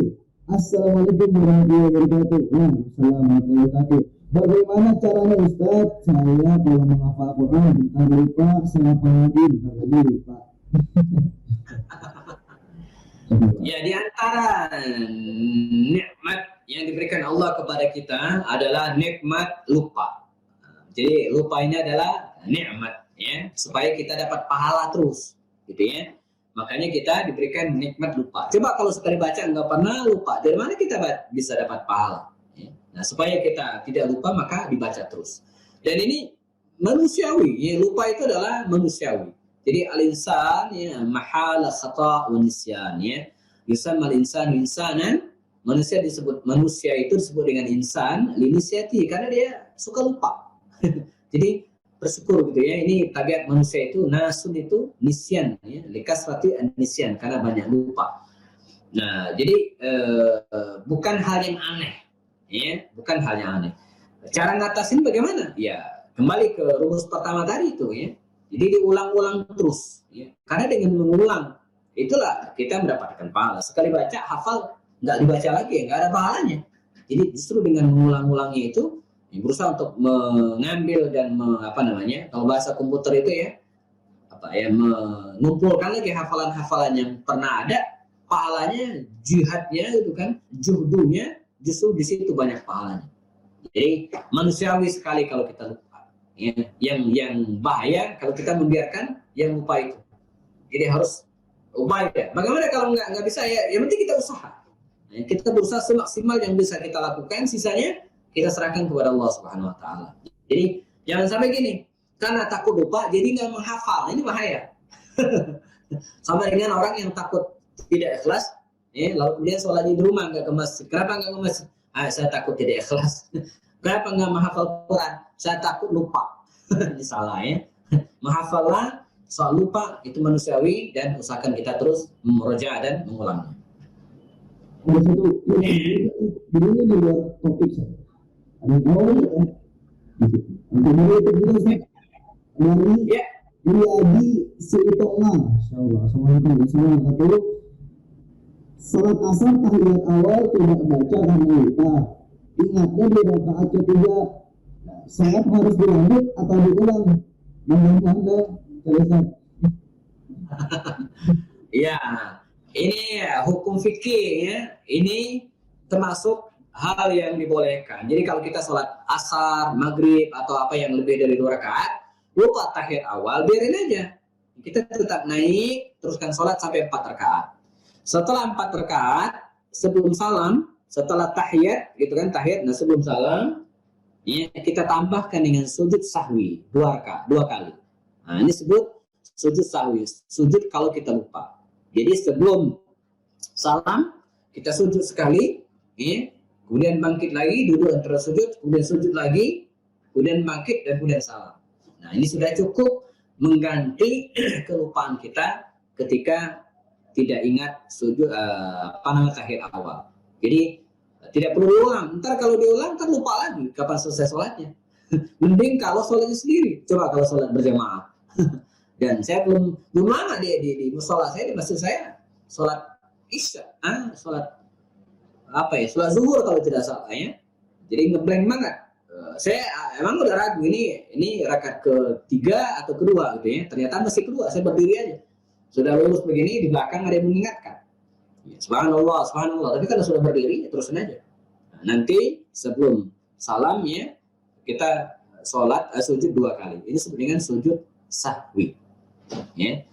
Assalamualaikum warahmatullahi wabarakatuh. Assalamualaikum warahmatullahi wabarakatuh. Bagaimana caranya Ustaz? Saya kalau menghafal Quran bentar lupa, saya lagi bentar lagi lupa. Ya, di antara nikmat yang diberikan Allah kepada kita adalah nikmat lupa. Jadi lupa ini adalah nikmat ya, supaya kita dapat pahala terus, gitu ya. Makanya kita diberikan nikmat lupa. Coba kalau sekali baca nggak pernah lupa, dari mana kita bisa dapat pahala? Ya? Nah, supaya kita tidak lupa maka dibaca terus. Dan ini manusiawi, ya, lupa itu adalah manusiawi. Jadi al-insan ya mahala khata' wa nisyan ya. Yusamma al-insan insanan, manusia itu disebut dengan insan linisiati karena dia suka lupa. Jadi bersyukur gitu ya. Ini tabiat manusia itu nasun itu nisyan ya, likasrati nisyan karena banyak lupa. Nah, jadi bukan hal yang aneh ya, bukan hal yang aneh. Cara ngatasin bagaimana? Ya, kembali ke rumus pertama tadi itu ya. Jadi diulang-ulang terus ya. Karena dengan mengulang itulah kita mendapatkan pahala. Sekali baca hafal, nggak dibaca lagi, nggak ada pahalanya. Jadi justru dengan mengulang-ulangnya itu berusaha untuk mengambil dan kalau bahasa komputer itu ya mengumpulkan lagi hafalan-hafalan yang pernah ada, pahalanya, jihadnya gitu kan, juhdunya justru di situ banyak pahalanya. Jadi manusiawi sekali kalau kita lupa. Ya, yang bahaya kalau kita membiarkan yang lupa itu. Jadi harus upaya. Bagaimana kalau nggak bisa ya? Yang penting kita usaha. Ya, kita berusaha semaksimal yang bisa kita lakukan, sisanya kita serahkan kepada Allah Subhanahu Wa Taala. Jadi jangan sampai gini, karena takut lupa jadi nggak menghafal. Ini bahaya. Sama dengan orang yang takut tidak ikhlas, lalu kemudian sholat di rumah nggak ke masjid. Kenapa nggak ke masjid? Saya takut tidak ikhlas. Kenapa nggak menghafal Quran? Saya takut lupa. Ini salah ya. Menghafallah, soal lupa itu manusiawi, dan usahakan kita terus memurojaah dan mengulangnya. Ada satu ini di luar topik saya. Ada yang tahu ya? Untuk itu juga saya dari Adi Silitonga, Insyaallah. Assalamualaikum warahmatullahi wabarakatuh. Salat asar tahiyat awal tidak baca karena lupa. Ingatnya di rakaat ketiga. Salat harus dilanjut atau diulang? Bagaimana? Jelaskan. Ya, ini hukum fikih ya. Ini termasuk hal yang dibolehkan. Jadi kalau kita sholat asar, maghrib atau apa yang lebih dari 2 rakaat, lupa tahiyat awal, biarin aja. Kita tetap naik, teruskan sholat sampai 4 rakaat. Setelah 4 rakaat, sebelum salam, setelah tahiyat, gitu kan, tahiyat, nah sebelum salam, ya, kita tambahkan dengan sujud sahwi 2 kali. Nah, ini sebut sujud sahwi, sujud kalau kita lupa. Jadi sebelum salam, kita sujud sekali, ya, kemudian bangkit lagi, duduk antara sujud, kemudian sujud lagi, kemudian bangkit, dan kemudian salam. Nah, ini sudah cukup mengganti kelupaan kita ketika tidak ingat sujud tahiyat awal. Jadi tidak perlu diulang. Ntar kalau diulang, ntar lupa lagi kapan selesai sholatnya. Mending kalau sholatnya sendiri. Coba kalau sholat berjamaah. Dan saya belum lama di musola saya, di masjid saya, sholat isya, sholat sholat zuhur kalau tidak salah ya. Jadi ngeblank banget. Saya emang udah ragu ini rakaat ketiga atau kedua gitu ya. Ternyata masih kedua, saya berdiri aja. Sudah lurus begini, di belakang ada yang mengingatkan. Ya, subhanallah, subhanallah. Tapi kalau sudah berdiri, ya terusin aja. Nah, nanti sebelum salam ya, kita sholat sujud 2 kali. Ini disebut dengan sujud sahwi. Ya.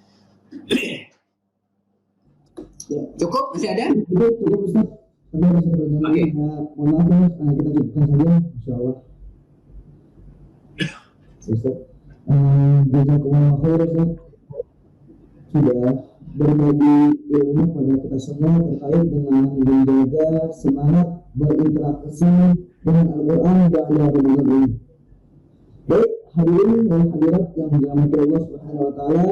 Cukup? Masih ada? Cukup Ustaz. Tapi ada satu pertanyaan. Oke. Mohon maaf ya, kita cukupkan saja, insyaallah. Ustaz, jazakumullah khair Ustaz. Sudah berbagi ilmu pada kita semua terkait dengan menjaga semangat berinteraksi dengan Al-Quran dan Al-Quran ini. Baik, hadirin dan hadirat yang dirahmati Allah Subhanahu Wa Taala,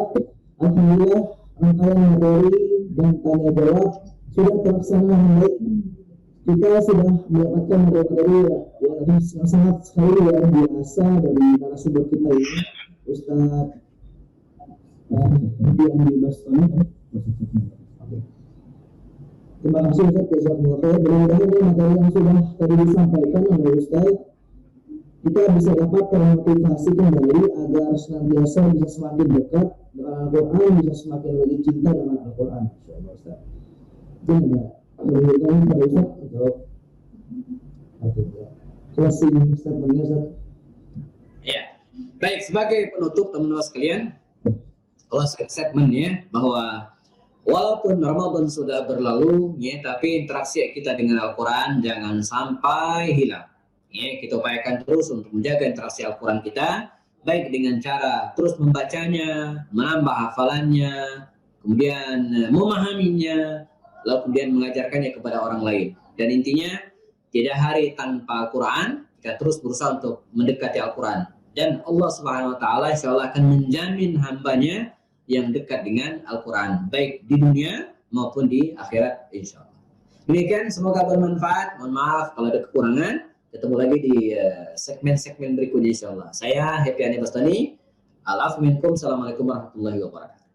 alhamdulillah rangkaian materi dan tanya jawab sudah terlaksana dengan baik. Kita sudah mendapatkan materi yang sangat sekali luar biasa dari narasumber kita ini, Ustaz Andi Bastoni. Terima kasih Ustaz, jazakumullah khair. Mudah-mudahan dari materi yang sudah tadi disampaikan oleh Ustaz, kita bisa dapat termotivasi kembali agar senantiasa bisa semakin dekat dengan Al-Quran, bisa semakin lagi cinta dengan Al-Quran. Insyaallah Ustaz. Jadi berikan pada Ustaz untuk closing statement-nya Ustaz. Ya, baik, sebagai penutup teman-teman sekalian, closing statement-nya bahwa walaupun Ramadan sudah berlalu, ya, tapi interaksi kita dengan Al-Quran jangan sampai hilang. Ya, kita upayakan terus untuk menjaga interaksi Al-Quran kita, baik dengan cara terus membacanya, menambah hafalannya, kemudian memahaminya, lalu kemudian mengajarkannya kepada orang lain. Dan intinya, tidak hari tanpa Al-Quran, kita terus berusaha untuk mendekati Al-Quran. Dan Allah Subhanahu Wa Taala insya Allah akan menjamin hambanya yang dekat dengan Al-Quran, baik di dunia maupun di akhirat insya Allah. Demikian, semoga bermanfaat. Mohon maaf kalau ada kekurangan. Ketemu lagi di segmen-segmen berikutnya insya Allah. Saya Happy Andi Bastoni. Al-Afu minkum. Assalamualaikum warahmatullahi wabarakatuh.